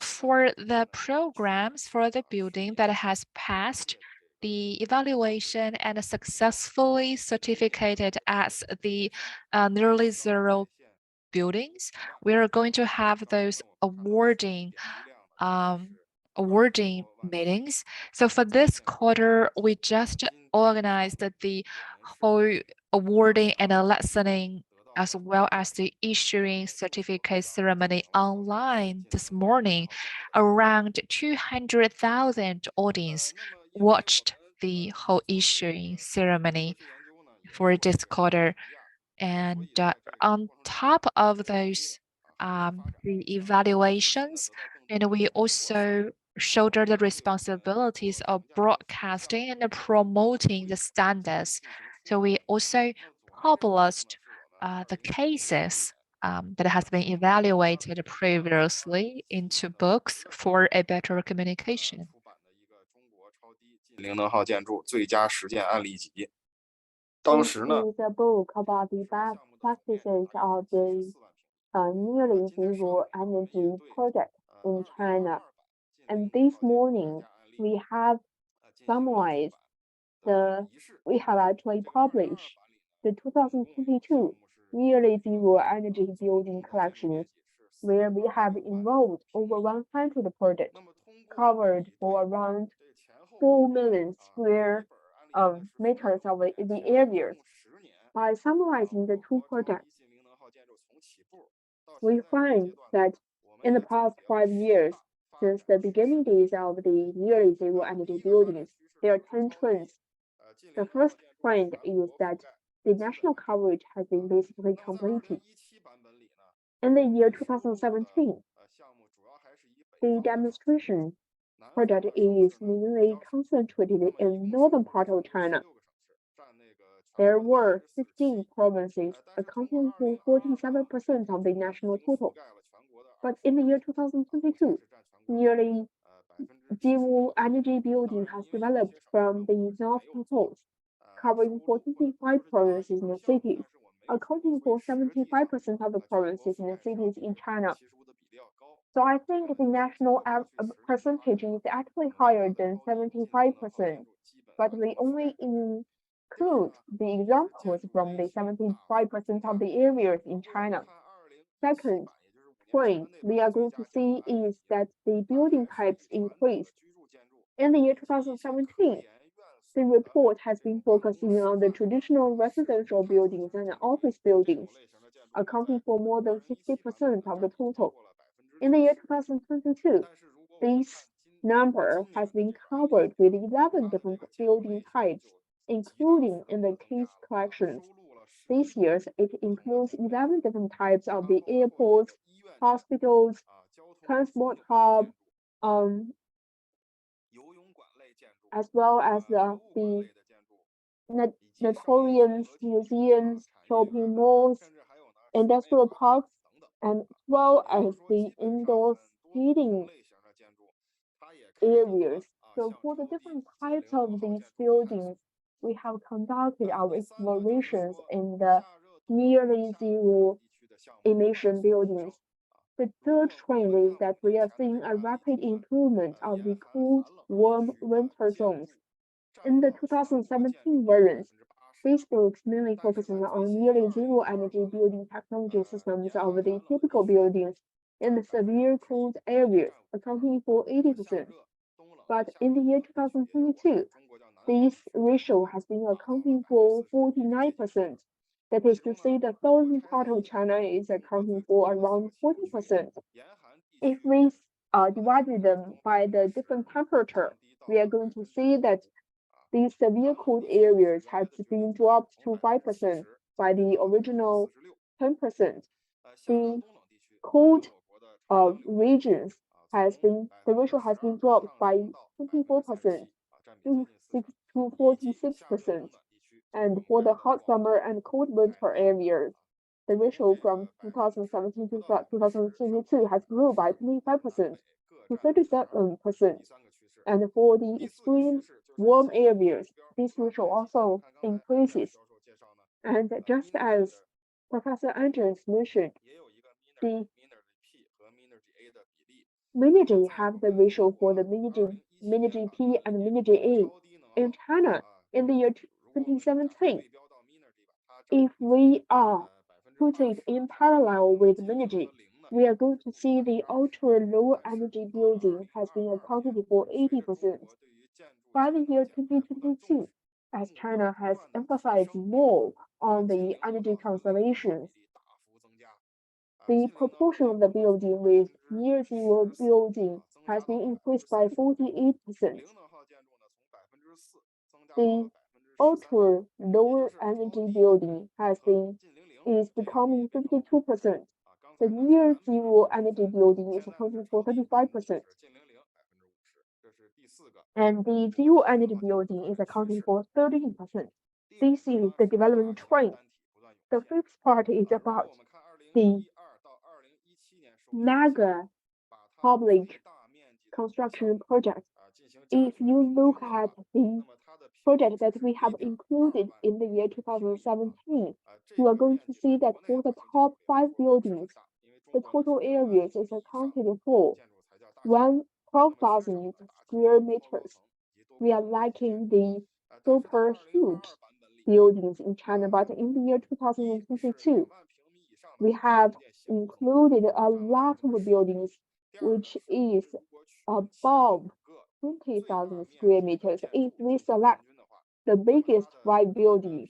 for the programs for the building that has passed the evaluation and successfully certificated as the nearly zero buildings, we are going to have those awarding meetings. So for this quarter, we just organized the whole awarding and listening, as well as the issuing certificate ceremony online this morning. Around 200,000 audience watched the whole issuing ceremony for this quarter. And on top of those, the evaluations, and we also shoulder the responsibilities of broadcasting and promoting the standards. So we also published the cases that has been evaluated previously into books for a better communication. This is a book about the best practices of the nearly zero energy project in China. And this morning, we have summarized we have actually published the 2022 Nearly Zero Energy Building Collections, where we have enrolled over 100 projects, covered for around 4 million square meters of the areas. By summarizing the two projects, we find that in the past 5 years, since the beginning days of the nearly zero energy buildings, there are 10 trends. The first trend is that the national coverage has been basically completed. In the year 2017, the demonstration project is mainly concentrated in northern part of China. There were 15 provinces accounting for 47% of the national total. But in the year 2022, nearly zero energy building has developed from the north to south, covering 45 provinces and cities, accounting for 75% of the provinces and cities in China. So I think the national percentage is actually higher than 75%, but we only include the examples from the 75% of the areas in China. Second point we are going to see is that the building types increased. In the year 2017, the report has been focusing on the traditional residential buildings and office buildings, accounting for more than 60% of the total. In the year 2022, this number has been covered with 11 different building types, including in the case collections. This year, it includes 11 different types of the airports, hospitals, transport hub, as well as the notoriums, museums, shopping malls, industrial parks, and as well as the indoor seating areas. So for the different types of these buildings, we have conducted our explorations in the nearly zero emission buildings. The third trend is that we are seeing a rapid improvement of the cold, warm winter zones. In the 2017 variants, Facebook mainly focusing on nearly zero energy building technology systems of the typical buildings in the severe cold areas, accounting for 80%. But in the year 2022, this ratio has been accounting for 49%. That is to say, the southern part of China is accounting for around 40%. If we divided them by the different temperature, we are going to see that these severe cold areas has been dropped to 5% by the original 10%. The cold regions the ratio has been dropped by 24% to 46%. And for the hot summer and cold winter areas, the ratio from 2017 to 2022 has grew by 25% to 37%. And for the extreme warm areas, this ratio also increases. And just as Professor Andreas mentioned, the Minergie have the ratio for the Minergie P and Minergie A. In China, in the year 2017, if we are put it in parallel with Minergie, we are going to see the ultra low energy building has been accounted for 80%. By the year 2022, as China has emphasized more on the energy conservation, the proportion of the building with near zero building has been increased by 48%. The ultra lower energy building is becoming 52%. The near zero energy building is accounting for 35%. And the zero energy building is accounting for 13%. This is the development trend. The fifth part is about the mega public construction project. If you look at the project that we have included in the year 2017, you are going to see that for the top 5 buildings, the total areas is accounted for 12,000 square meters. We are lacking the super huge buildings in China, but in the year 2022, we have included a lot of buildings, which is above 20,000 square meters. If we select the biggest 5 buildings,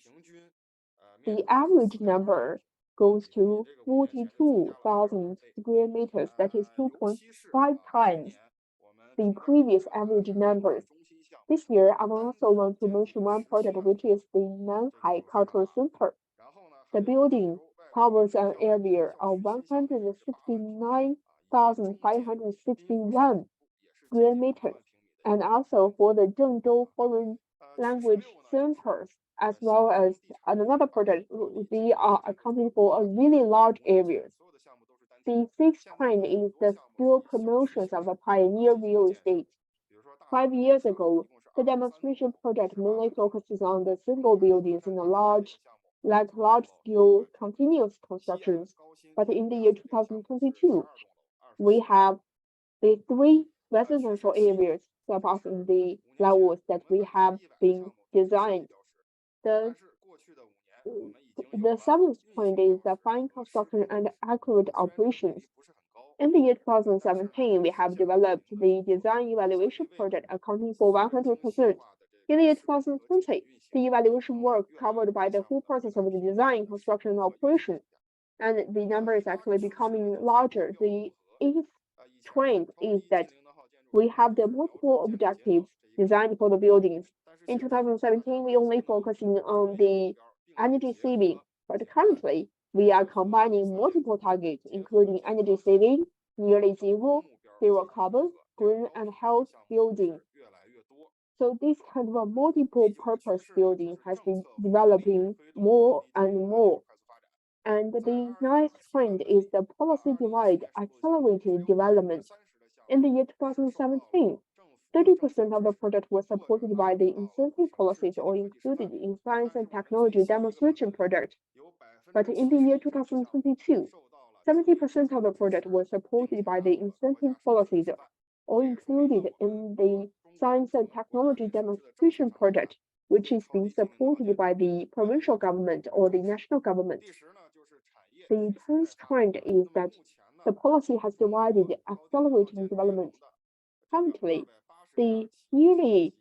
the average number goes to 42,000 square meters. That is 2.5 times the previous average numbers. This year, I also want to mention one project, which is the Nanhai Cultural Center. The building covers an area of 169,561 square meters, and also for the Zhengzhou Foreign Language Centers, as well as another project, they are accounting for a really large areas. The sixth trend is the skill promotions of the pioneer real estate. 5 years ago, the demonstration project mainly focuses on the single buildings in a large-scale continuous constructions. But in the year 2022, we have the 3 residential areas surpassing in the levels that we have been designed. The the seventh point is the fine construction and accurate operations. In the year 2017, we have developed the design evaluation project accounting for 100%. In the year 2020, the evaluation work covered by the whole process of the design, construction, and operation, and the number is actually becoming larger. The eighth trend is that we have the multiple objectives designed for the buildings. In 2017, we only focusing on the energy saving, but currently we are combining multiple targets, including energy saving, nearly zero carbon, green and health building. So this kind of a multiple purpose building has been developing more and more. And the ninth trend is the policy divide accelerated development. In the year 2017, 30% of the project was supported by the incentive policies or included in science and technology demonstration project. But in the year 2022, 70% of the project was supported by the incentive policies or included in the science and technology demonstration project, which is being supported by the provincial government or the national government. The tenth trend is that the policy has divided accelerating development. Currently, the newly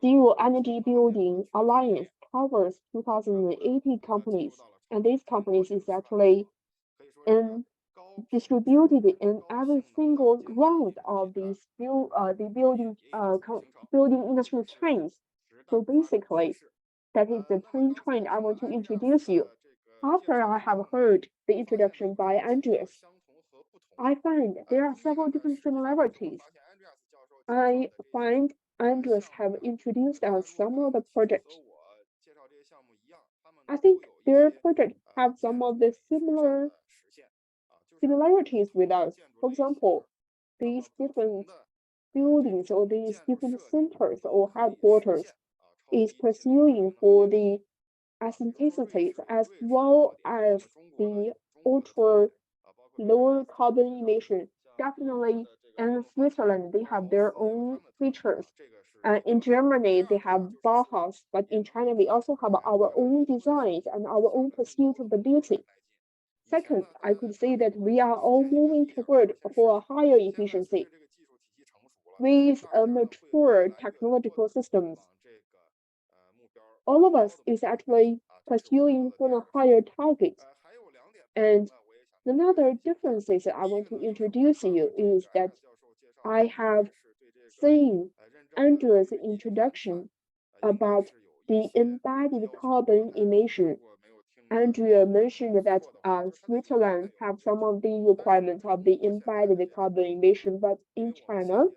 Zero Energy Building Alliance covers 2,080 companies, and these companies is actually in, distributed in every single round of building industry trends. So basically, that is the 10th trend I want to introduce you. After I have heard the introduction by Andreas, I find there are several different similarities. I find Andreas have introduced us some of the projects. I think their projects have some of the similarities with us. For example, these different buildings or these different centers or headquarters is pursuing for the aesthetics as well as the ultra lower carbon emission. Definitely in Switzerland, they have their own features. In Germany, they have Bauhaus, but in China, we also have our own designs and our own pursuit of the beauty. Second, I could say that we are all moving toward for a higher efficiency. With a mature technological systems, all of us is actually pursuing for a higher target. And another differences I want to introduce you is that I have seen Andrew's introduction about the embedded carbon emission. Andrea mentioned that Switzerland have some of the requirements of the embedded carbon emission, but in China,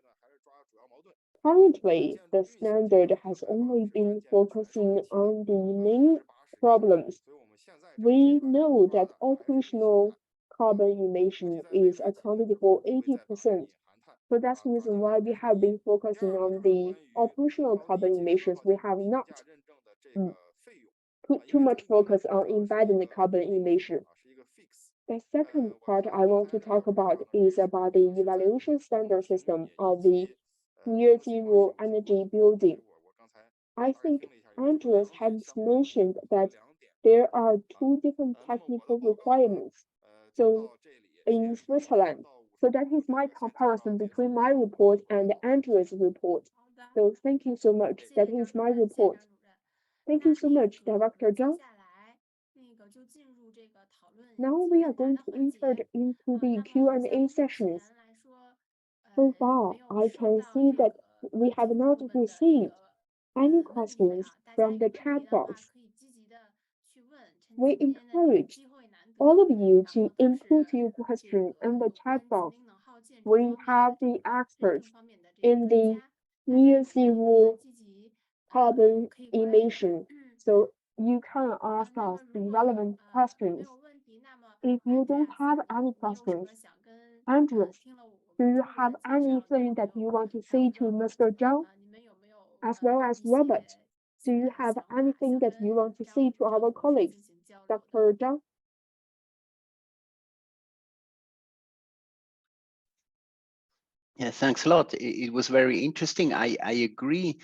currently the standard has only been focusing on the main problems. We know that operational carbon emission is accounted for 80%. So that's the reason why we have been focusing on the operational carbon emissions. We have not put too much focus on embedding the carbon emission. The second part I want to talk about is about the evaluation standard system of the near zero energy building. I think Andreas has mentioned that there are two different technical requirements. So in Switzerland, so that is my comparison between my report and Andreas' report. So thank you so much. That is my report. Thank you so much, Director Zhang. Now we are going to enter into the Q&A sessions. So far, I can see that we have not received any questions from the chat box. We encourage all of you to input your question in the chat box. We have the experts in the near zero carbon emission, so you can ask us the relevant questions. If you don't have any questions, Andreas, do you have anything that you want to say to Mr. Zhang, as well as Robert? Do you have anything that you want to say to our colleagues, Dr. Zhang? Yeah, thanks a lot. It was very interesting. I agree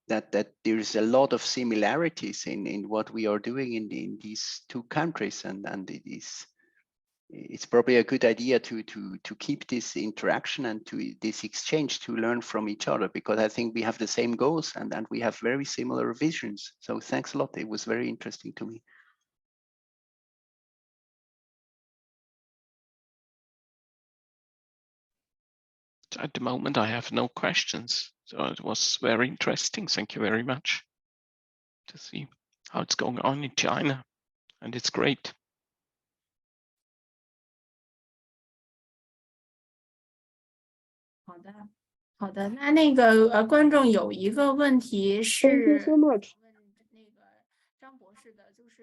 that there's a lot of similarities in what we are doing in these two countries, and it's probably a good idea to keep this interaction and to this exchange to learn from each other, because I think we have the same goals and we have very similar visions. So thanks a lot. It was very interesting to me. At the moment, I have no questions. So it was very interesting. Thank you very much to see how it's going on in China. And it's great. Thank you so much.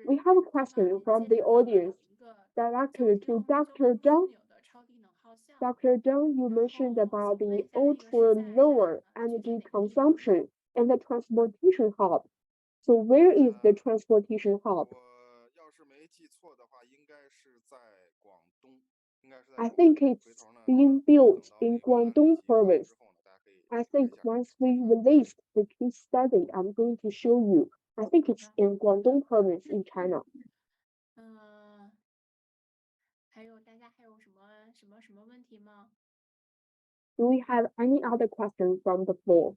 We have a question from the audience directed to Dr. Zhang. Dr. Zhang, you mentioned about the ultra lower energy consumption and the transportation hub. So where is the transportation hub? I think it's being built in Guangdong province. I think once we release the case study, I'm going to show you. I think it's in Guangdong province in China. Do we have any other questions from the floor?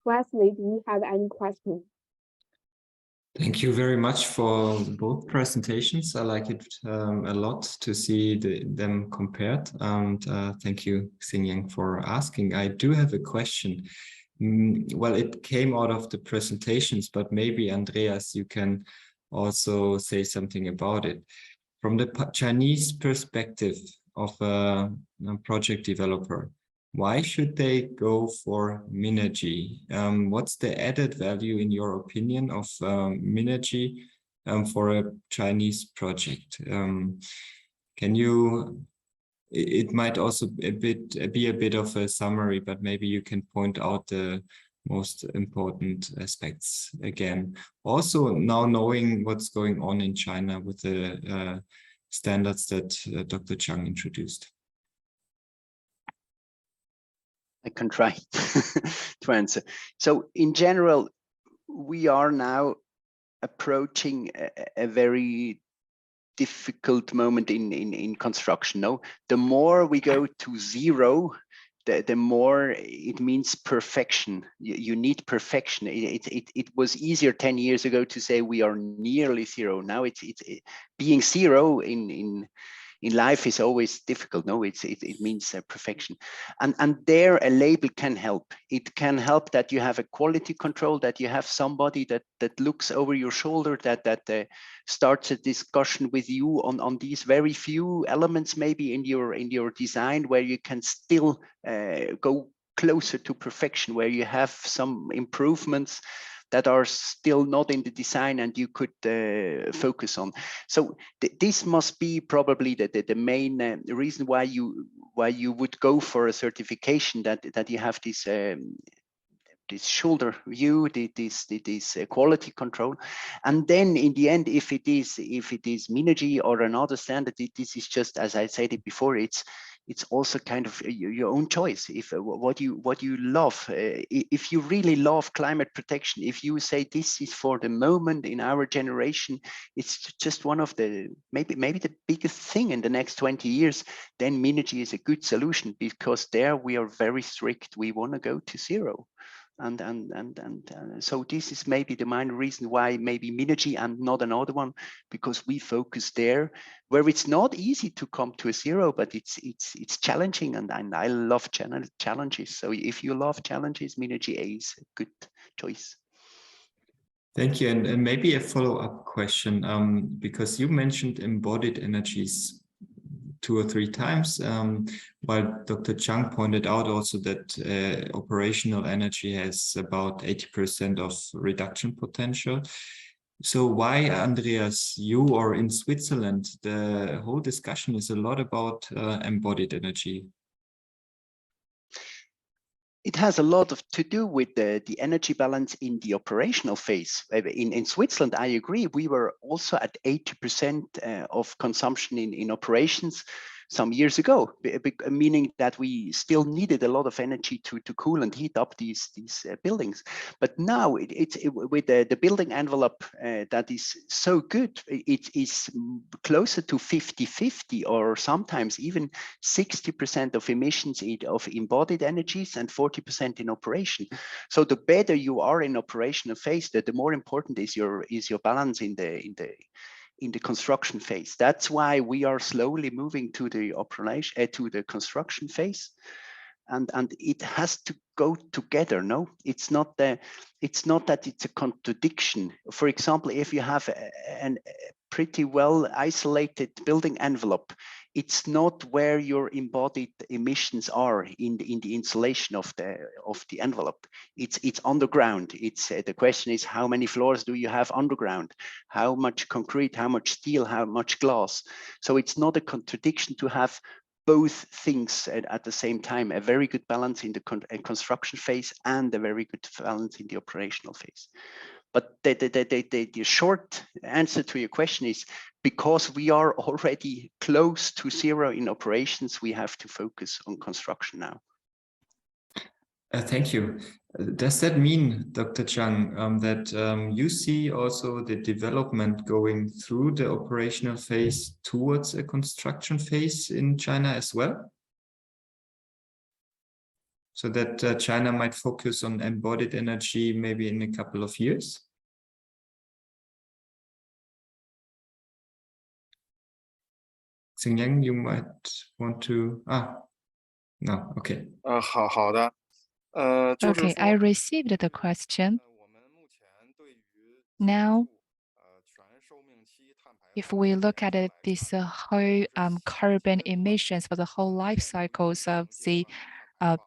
Wesley, do you have any questions? Thank you very much for both presentations. I like it a lot to see them compared. And thank you, Xinyan, for asking. I do have a question. Well, it came out of the presentations, but maybe Andreas, you can also say something about it. From the Chinese perspective of a project developer, why should they go for Minergie? What's the added value, in your opinion, of Minergie for a Chinese project? Can you? It might also be a bit of a summary, but maybe you can point out the most important aspects again. Also, now knowing what's going on in China with the standards that Dr. Zhang introduced. I can try to answer. So in general, we are now approaching a very difficult moment in construction. No, the more we go to zero, the more it means perfection. You need perfection. It was easier 10 years ago to say we are nearly zero. Now it's being zero in life is always difficult. No, it means perfection, and there a label can help. It can help that you have a quality control, that you have somebody that looks over your shoulder, that starts a discussion with you on these very few elements, maybe in your design, where you can still go closer to perfection, where you have some improvements that are still not in the design and you could focus on. So this must be probably the main reason why you would go for a certification, that you have this this shoulder view, this quality control, and then in the end, if it is Minergie or another standard, this is just, as I said it before, it's also kind of your own choice. If what you love, if you really love climate protection, if you say this is for the moment in our generation, it's just one of the maybe the biggest thing in the next 20 years, then Minergie is a good solution, because there we are very strict. We want to go to zero. And so this is maybe the main reason why maybe Minergie and not another one, because we focus there where it's not easy to come to a zero, but it's challenging, and I love challenges. So if you love challenges, Minergie is a good choice. Thank you, and maybe a follow-up question, because you mentioned embodied energies 2 or 3 times, while Dr. Zhang pointed out also that operational energy has about 80% of reduction potential. So why, Andreas, you or in Switzerland, the whole discussion is a lot about embodied energy? It has a lot to do with the energy balance in the operational phase. In Switzerland, I agree, we were also at 80% of consumption in operations some years ago, meaning that we still needed a lot of energy to cool and heat up these buildings. But now with the building envelope that is so good, it is closer to 50-50, or sometimes even 60% of emissions of embodied energies and 40% in operation. So the better you are in operational phase, the more important is your balance in the construction phase. That's why we are slowly moving to the operation to the construction phase, and it has to go together. No, it's not that it's a contradiction. For example, if you have a pretty well isolated building envelope, it's not where your embodied emissions are in the insulation of the envelope. It's underground. It's the question is, how many floors do you have underground? How much concrete? How much steel? How much glass? So it's not a contradiction to have both things at the same time, a very good balance in the construction phase and a very good balance in the operational phase. But the short answer to your question is, because we are already close to zero in operations, we have to focus on construction now. Thank you. Does that mean, Dr. Zhang, that you see also the development going through the operational phase towards a construction phase in China as well? So that China might focus on embodied energy maybe in a couple of years? Xinyan, you might want to... no, okay. 好的。Okay, I received the question. Now, if we look at it, this whole carbon emissions for the whole life cycles of the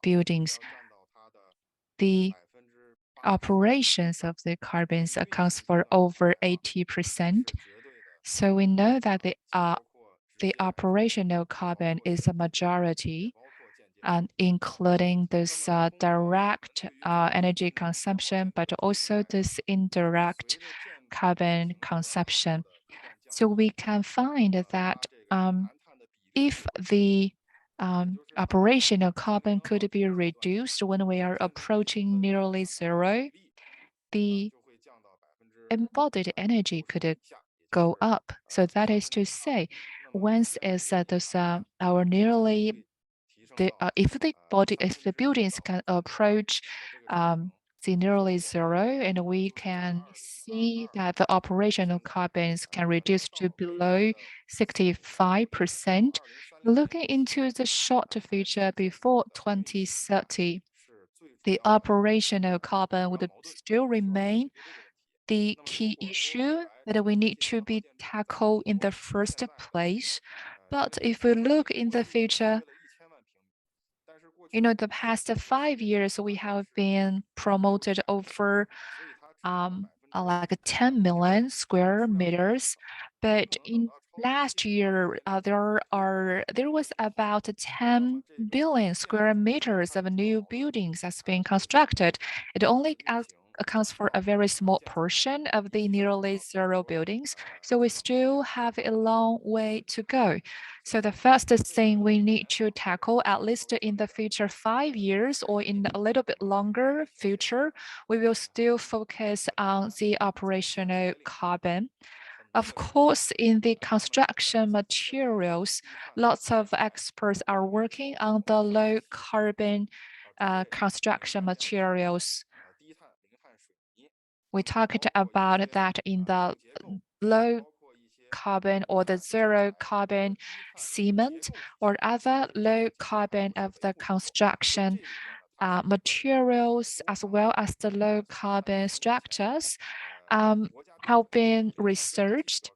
buildings, the operations of the carbons accounts for over 80%. So we know that the operational carbon is a majority, and including this direct energy consumption, but also this indirect carbon consumption. So we can find that if the operational carbon could be reduced when we are approaching nearly zero, the embodied energy could go up. So that is to say, once is our nearly if the buildings can approach the nearly zero, and we can see that the operational carbons can reduce to below 65%. Looking into the short future before 2030, the operational carbon would still remain the key issue that we need to be tackled in the first place. But if we look in the future, the past 5 years, we have been promoted over like 10 million square meters. But in last year, there was about 10 billion square meters of new buildings that's being constructed. It only accounts for a very small portion of the nearly zero buildings. So we still have a long way to go. So the first thing we need to tackle, at least in the future 5 years or in a little bit longer future, we will still focus on the operational carbon. Of course, in the construction materials, lots of experts are working on the low carbon construction materials. We talked about that in the low carbon or the zero carbon cement or other low carbon of the construction materials, as well as the low carbon structures have been researched.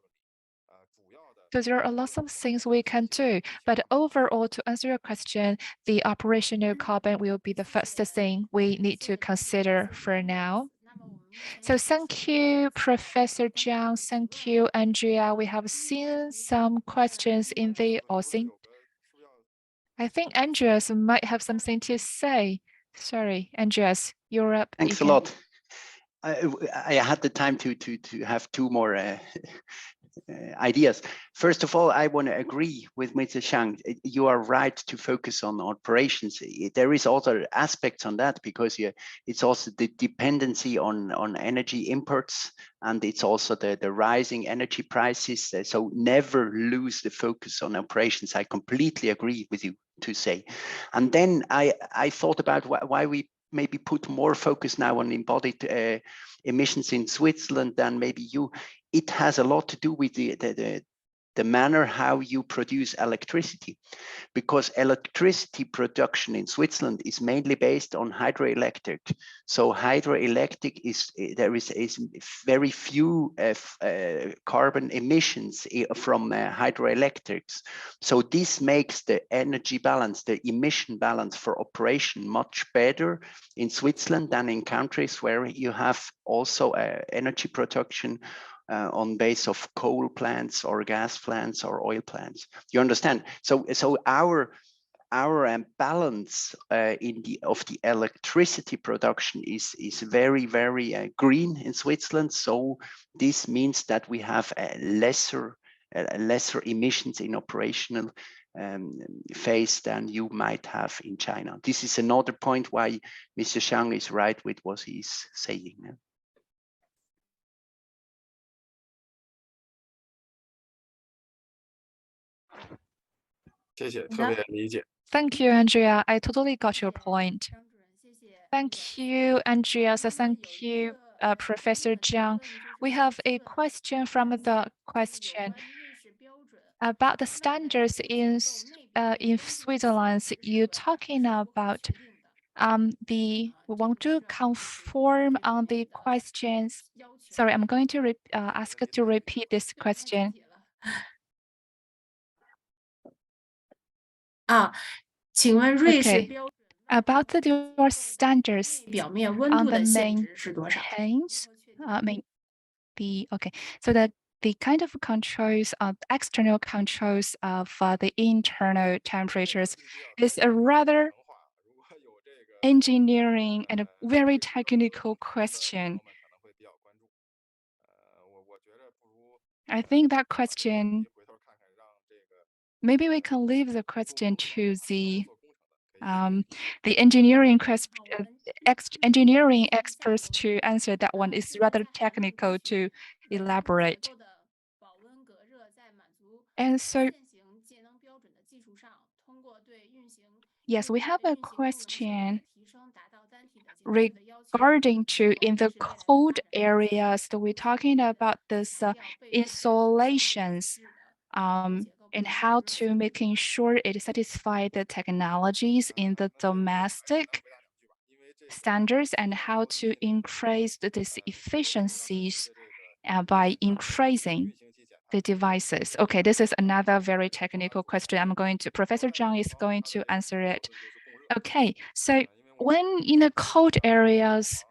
So there are lots of things we can do, but overall, to answer your question, the operational carbon will be the first thing we need to consider for now. So thank you, Professor Zhang. Thank you, Andrea. We have seen some questions in the audience. I think Andreas might have something to say. Sorry, Andreas, you're up. Thanks a lot. I had the time to have two more ideas. First of all, I want to agree with Mr. Zhang. You are right to focus on operations. There is other aspects on that because it's also the dependency on energy imports, and it's also the rising energy prices. So never lose the focus on operations. I completely agree with you to say. And then I thought about why we maybe put more focus now on embodied emissions in Switzerland than maybe you. It has a lot to do with the manner how you produce electricity, because electricity production in Switzerland is mainly based on hydroelectric. So hydroelectric there is very few carbon emissions from hydroelectrics. So this makes the energy balance, the emission balance for operation much better in Switzerland than in countries where you have also energy production on base of coal plants or gas plants or oil plants. You understand? So our balance of the electricity production is very green in Switzerland. So this means that we have lesser emissions in operational phase than you might have in China. This is another point why Mr. Zhang is right with what he's saying. Thank you, Andrea. I totally got your point. Thank you, Andreas. Thank you, Professor Zhang. We have a question from the question about the standards in Switzerland. You're talking about we want to conform on the questions. Sorry, I'm going to ask to repeat this question. Okay. About your standards on the maintains, okay. So the kind of controls, external controls of the internal temperatures is a rather engineering and a very technical question. I think that question, maybe we can leave the question to the engineering experts to answer that one. Is rather technical to elaborate. And so, yes, we have a question regarding to in the cold areas that we're talking about this installations and how to making sure it satisfies the technologies in the domestic standards and how to increase these efficiencies by increasing the devices. Okay, this is another very technical question. Professor Zhang is going to answer it. Okay, so when in the cold areas,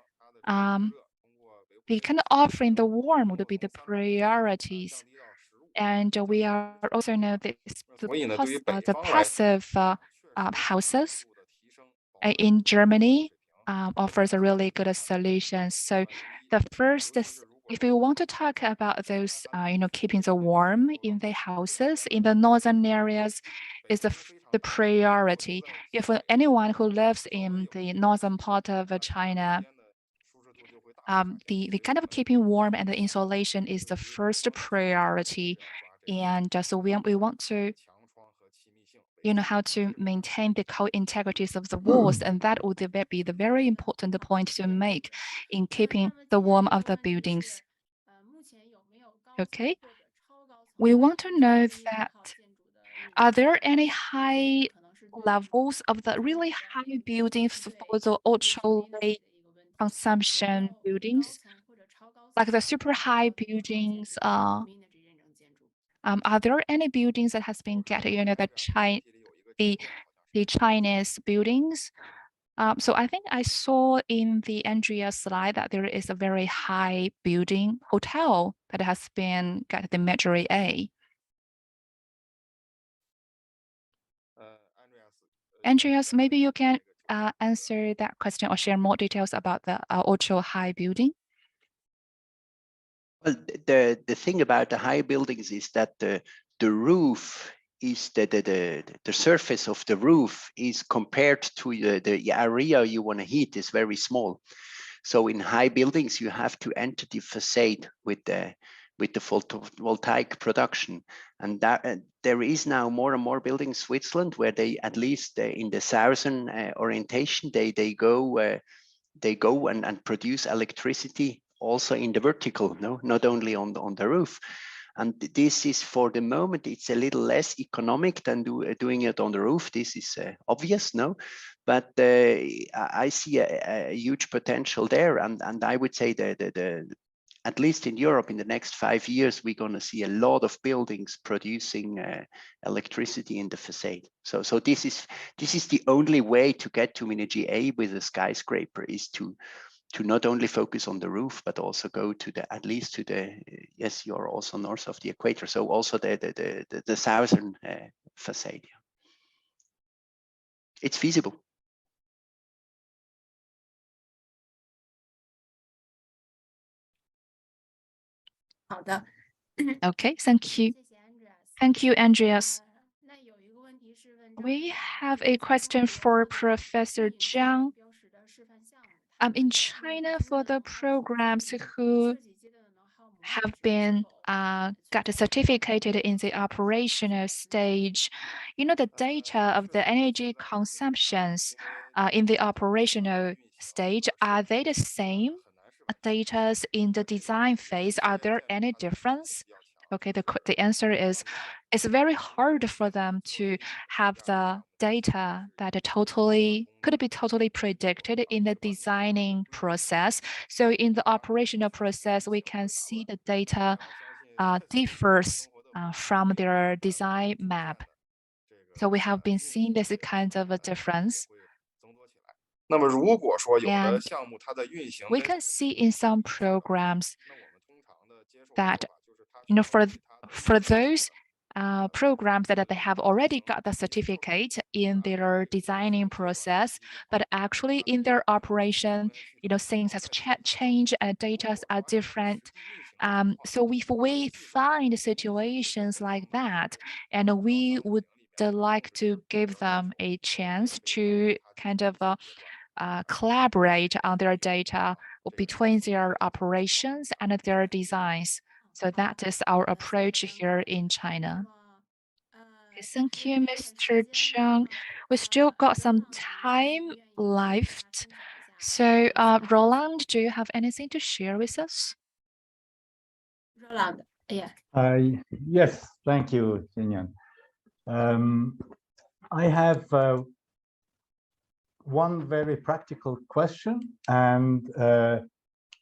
the kind of offering the warm would be the priorities. And we are also know this, the passive houses in Germany offers a really good solution. So the first is, if you want to talk about those, keeping the warm in the houses in the northern areas, is the priority. If anyone who lives in the northern part of China, the kind of keeping warm and the insulation is the first priority. And so we want to how to maintain the cold integrities of the walls, and that would be the very important point to make in keeping the warm of the buildings. Okay, we want to know that are there any high levels of the really high buildings for the ultra low consumption buildings, like the super high buildings? Are there any buildings that has been getting the Chinese buildings? So I think I saw in the Andreas slide that there is a very high building hotel that has been got the Minergie A. Andreas, maybe you can answer that question or share more details about the ultra high building. Well, the thing about the high buildings is that the roof is the surface of the roof is compared to the area you want to heat is very small. So in high buildings, you have to enter the facade with the photovoltaic production, and that there is now more and more buildings in Switzerland where they, at least in the southern orientation, they go and produce electricity also in the vertical, not only on the roof. And this is, for the moment, it's a little less economic than doing it on the roof. This is obvious, but I see a huge potential there, and I would say that at least in Europe, in the next 5 years, we're going to see a lot of buildings producing electricity in the facade. So this is the only way to get to Minergie A with a skyscraper, is to not only focus on the roof, but also go to at least to the, yes, you're also north of the equator, so also the southern facade. It's feasible. Okay, thank you. Thank you, Andreas. We have a question for Professor Zhang. In China, for the programs who have been got certificated in the operational stage, the data of the energy consumptions in the operational stage, are they the same data in the design phase? Are there any difference? Okay, the answer is it's very hard for them to have the data that could be totally predicted in the designing process. So in the operational process, we can see the data differs from their design map. So we have been seeing this kind of a difference. And we can see in some programs that for those programs that they have already got the certificate in their designing process, but actually in their operation, things have changed and data are different. So if we find situations like that, and we would like to give them a chance to kind of collaborate on their data between their operations and their designs. So that is our approach here in China. Okay, thank you, Mr. Zhang. We still got some time left. So Roland, do you have anything to share with us? Roland, yeah. Yes, thank you, Xinyan. I have one very practical question and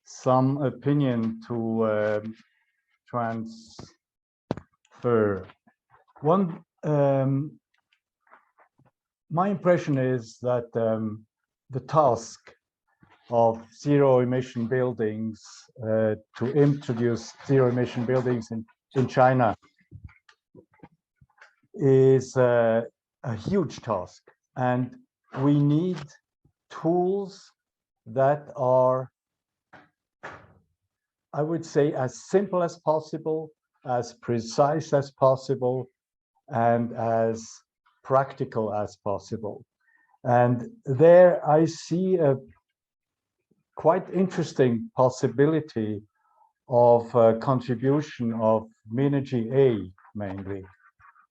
some opinion to transfer. One, my impression is that the task of zero emission buildings, to introduce zero emission buildings in China, is a huge task, and we need tools that are, I would say, as simple as possible, as precise as possible, and as practical as possible. And there I see a quite interesting possibility of contribution of Minergie A mainly,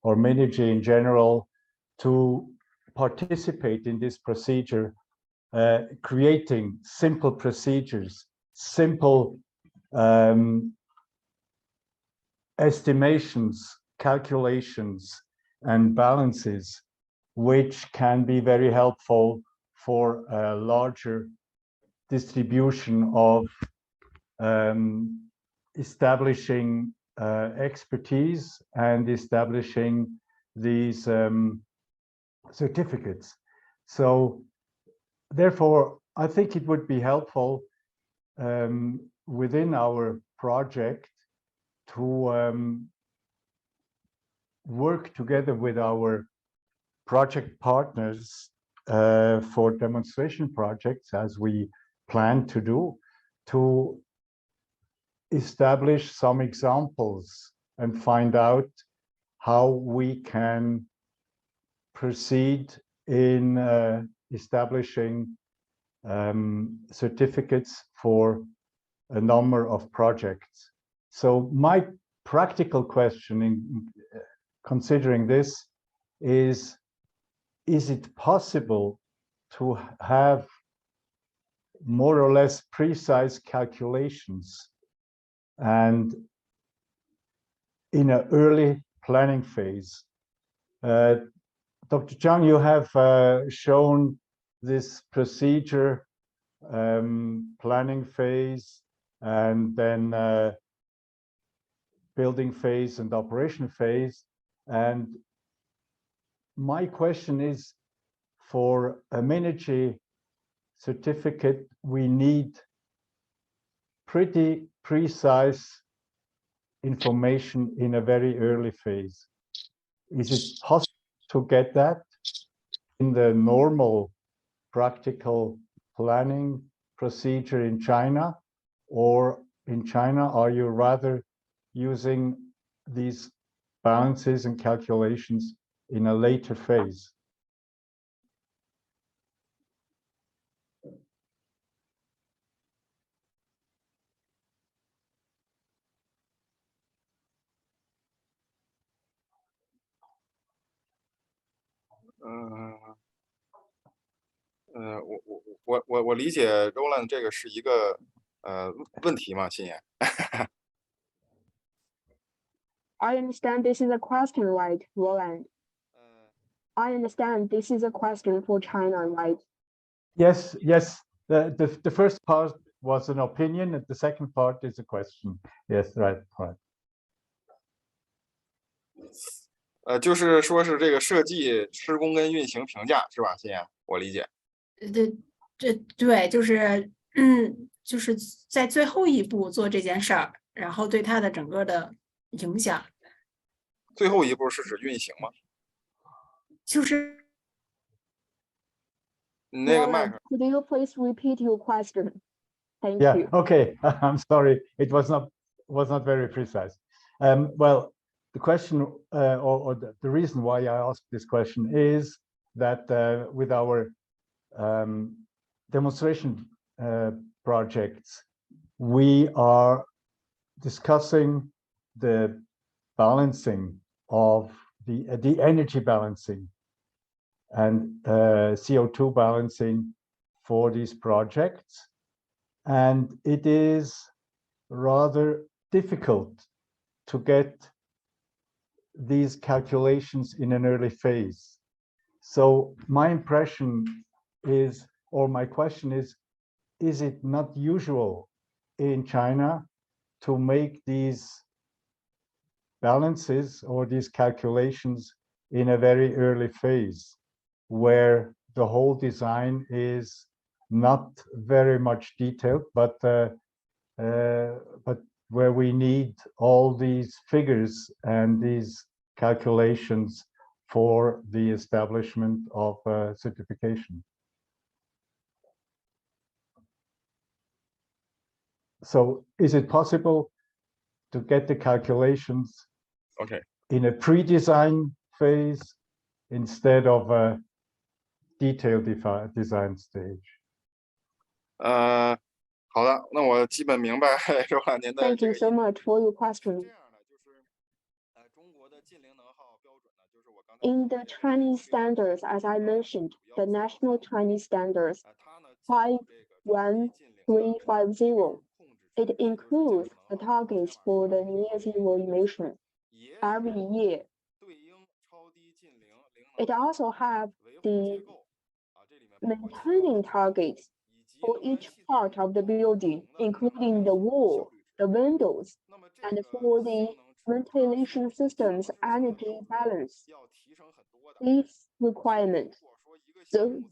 or Minergie in general, to participate in this procedure, creating simple procedures, simple estimations, calculations, and balances, which can be very helpful for a larger distribution of establishing expertise and establishing these certificates. So therefore, I think it would be helpful within our project to work together with our project partners for demonstration projects, as we plan to do, to establish some examples and find out how we can proceed in establishing certificates for a number of projects. So my practical question in considering this is it possible to have more or less precise calculations and in an early planning phase? Dr. Zhang, you have shown this procedure, planning phase, and then building phase and operation phase. And my question is, for a Minergie certificate, we need pretty precise information in a very early phase. Is it possible to get that in the normal practical planning procedure in China? Or in China, are you rather using these balances and calculations in a later phase?我理解 Roland 这个是一个问题嘛，心妍。I understand this is a question, right, Roland? I understand this is a question for China, right? Yes, yes. The first part was an opinion, and the second part is a question. Yes, right, right. 就是说是这个设计、施工跟运行评价是吧，心妍？我理解。对，就是就是在最后一步做这件事儿，然后对它的整个的影响。最后一步是指运行吗？就是那个麦克。Could you please repeat your question? Thank Yeah, you. okay. I'm sorry. It was not very precise. Well, the question or the reason why I asked this question is that with our demonstration projects, we are discussing the balancing of the energy balancing and CO2 balancing for these projects. And it is rather difficult to get these calculations in an early phase. So my impression is, or my question is it not usual in China to make these balances or these calculations in a very early phase, where the whole design is not very much detailed, but where we need all these figures and these calculations for the establishment of certification. So is it possible to get the calculations in a pre-design phase instead of a detailed design stage? 好的，那我基本明白刘老您的 Thank you so much for your question. In the Chinese standards, as I mentioned, the national Chinese standards 51350, it includes the targets for the near zero emission every year. It also has the maintaining targets for each part of the building, including the wall, the windows, and for the ventilation system's energy balance. These requirements. So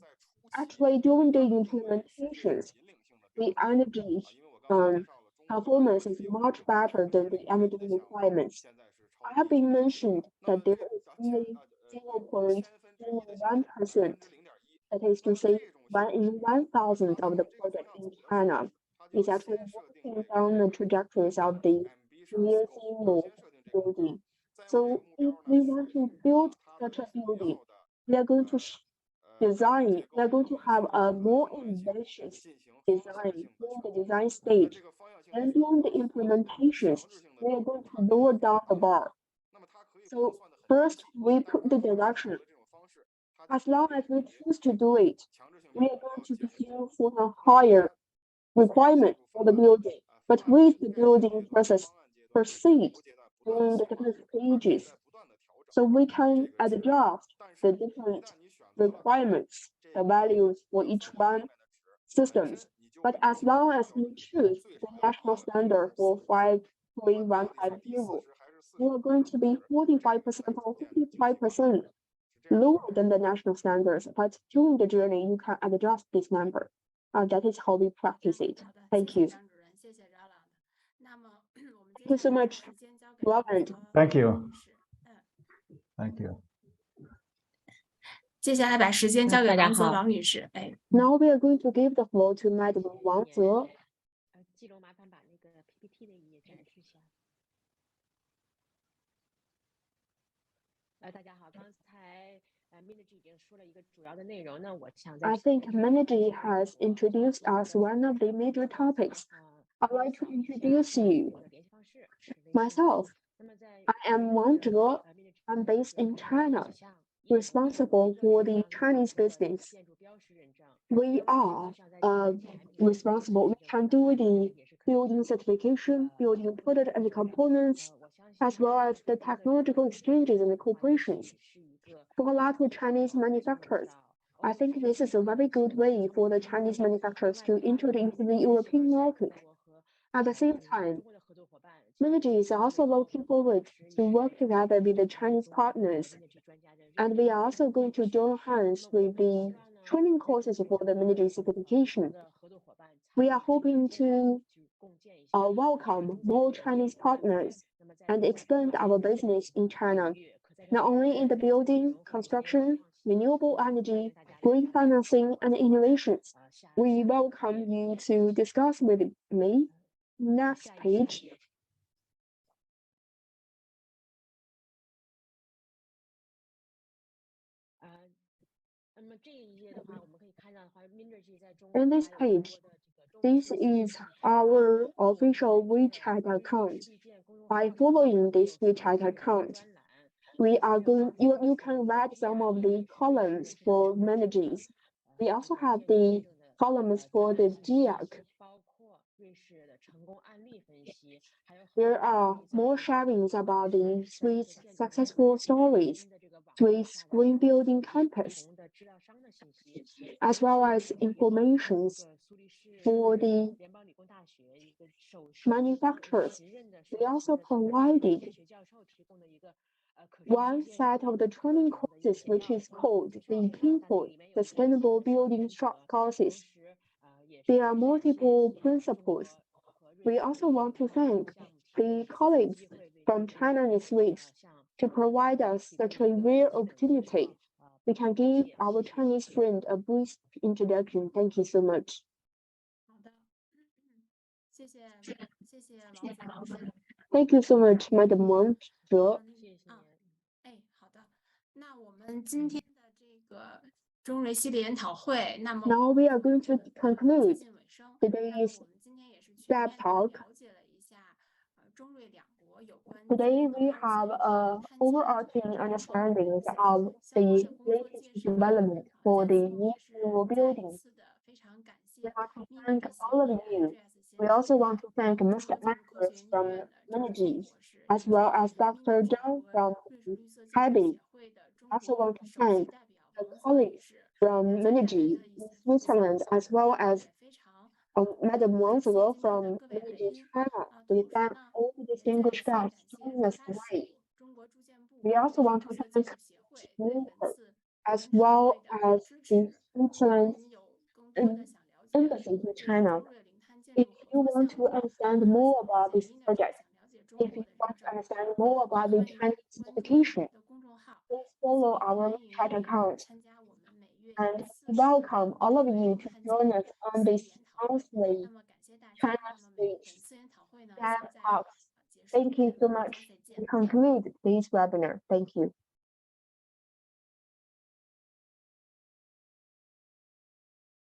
actually during the implementations, the energy performance is much better than the energy requirements. I have been mentioned that there is only 0.01%, that is to say 1 in 1,000 of the projects in China is actually working down the trajectories of the near zero building. So if we want to build such a building, we are going to we are going to have a more ambitious design during the design stage. And during the implementations, we are going to lower down the bar. So first, we put the direction. As long as we choose to do it, we are going to pursue for a higher requirement for the building. But with the building process proceed during the different stages, so we can adjust the different requirements, the values for each one systems. But as long as we choose the national standard for 53150, we are going to be 45% or 55% lower than the national standards. But during the journey, you can adjust this number. That is how we practice it. Thank you. Thank you so much, Roland. Thank you. Thank you. 接下来把时间交给王泽王女士。Now we are going to give the floor to Madam Wang Ze. 季龙，麻烦把那个 PPT 的一页展示一下。大家好，刚才Minergie 已经说了一个主要的内容，那我想 I think Minergie has introduced us one of the major topics. I'd like to introduce you. Myself, I am Wang Ze. I'm based in China, responsible for the Chinese business. We are responsible. We can do the building certification, building product and components, as well as the technological exchanges and the corporations. For a lot of Chinese manufacturers, I think this is a very good way for the Chinese manufacturers to enter into the European market. At the same time, Minergie is also looking forward to work together with the Chinese partners. And we are also going to join hands with the training courses for the Minergie certification. We are hoping to welcome more Chinese partners and expand our business in China, not only in the building, construction, renewable energy, green financing, and innovations. We welcome you to discuss with me. Next page. In this page, this is our official WeChat account. By following this WeChat account, we are going. You can read some of the columns for Minergie. We also have the columns for the GIAC. There are more sharings about the Swiss successful stories, Swiss green building campus, as well as informations for the manufacturers. We also provided one set of the training courses, which is called the Pinpoint Sustainable Building courses. There are multiple principles. We also want to thank the colleagues from China and Swiss to provide us such a rare opportunity. We can give our Chinese friend a brief introduction. Thank you so much. 好的，谢谢王子老师。 Thank you so much, Madam Wang. 谢谢您。哎，好的，那我们今天的这个中瑞系列研讨会，那么 Now we are going to conclude 接近尾声。 today's 我们今天也是全 ZEB 面地 Talk. 了解了一下中瑞两国有关 Today we have overarching understandings of the latest development for the new civil buildings. 次的非常感谢 We want to thank all of you. We also want to thank Mr. Andreas from Minergie, as well as Dr. Zhang from CABR. I also want to thank the colleagues from Minergie in Switzerland, as well as Madam Wang from Minergie China. We thank all the distinguished guests joining us today. We also want to thank Winter, as well as the Switzerland Embassy in China. If you want to understand more about this project, if you want to understand more about the Chinese certification, please follow our chat account. And we welcome all of you to join us on this monthly China Speech ZEB Talks. Thank you so much. We conclude today's webinar. Thank you.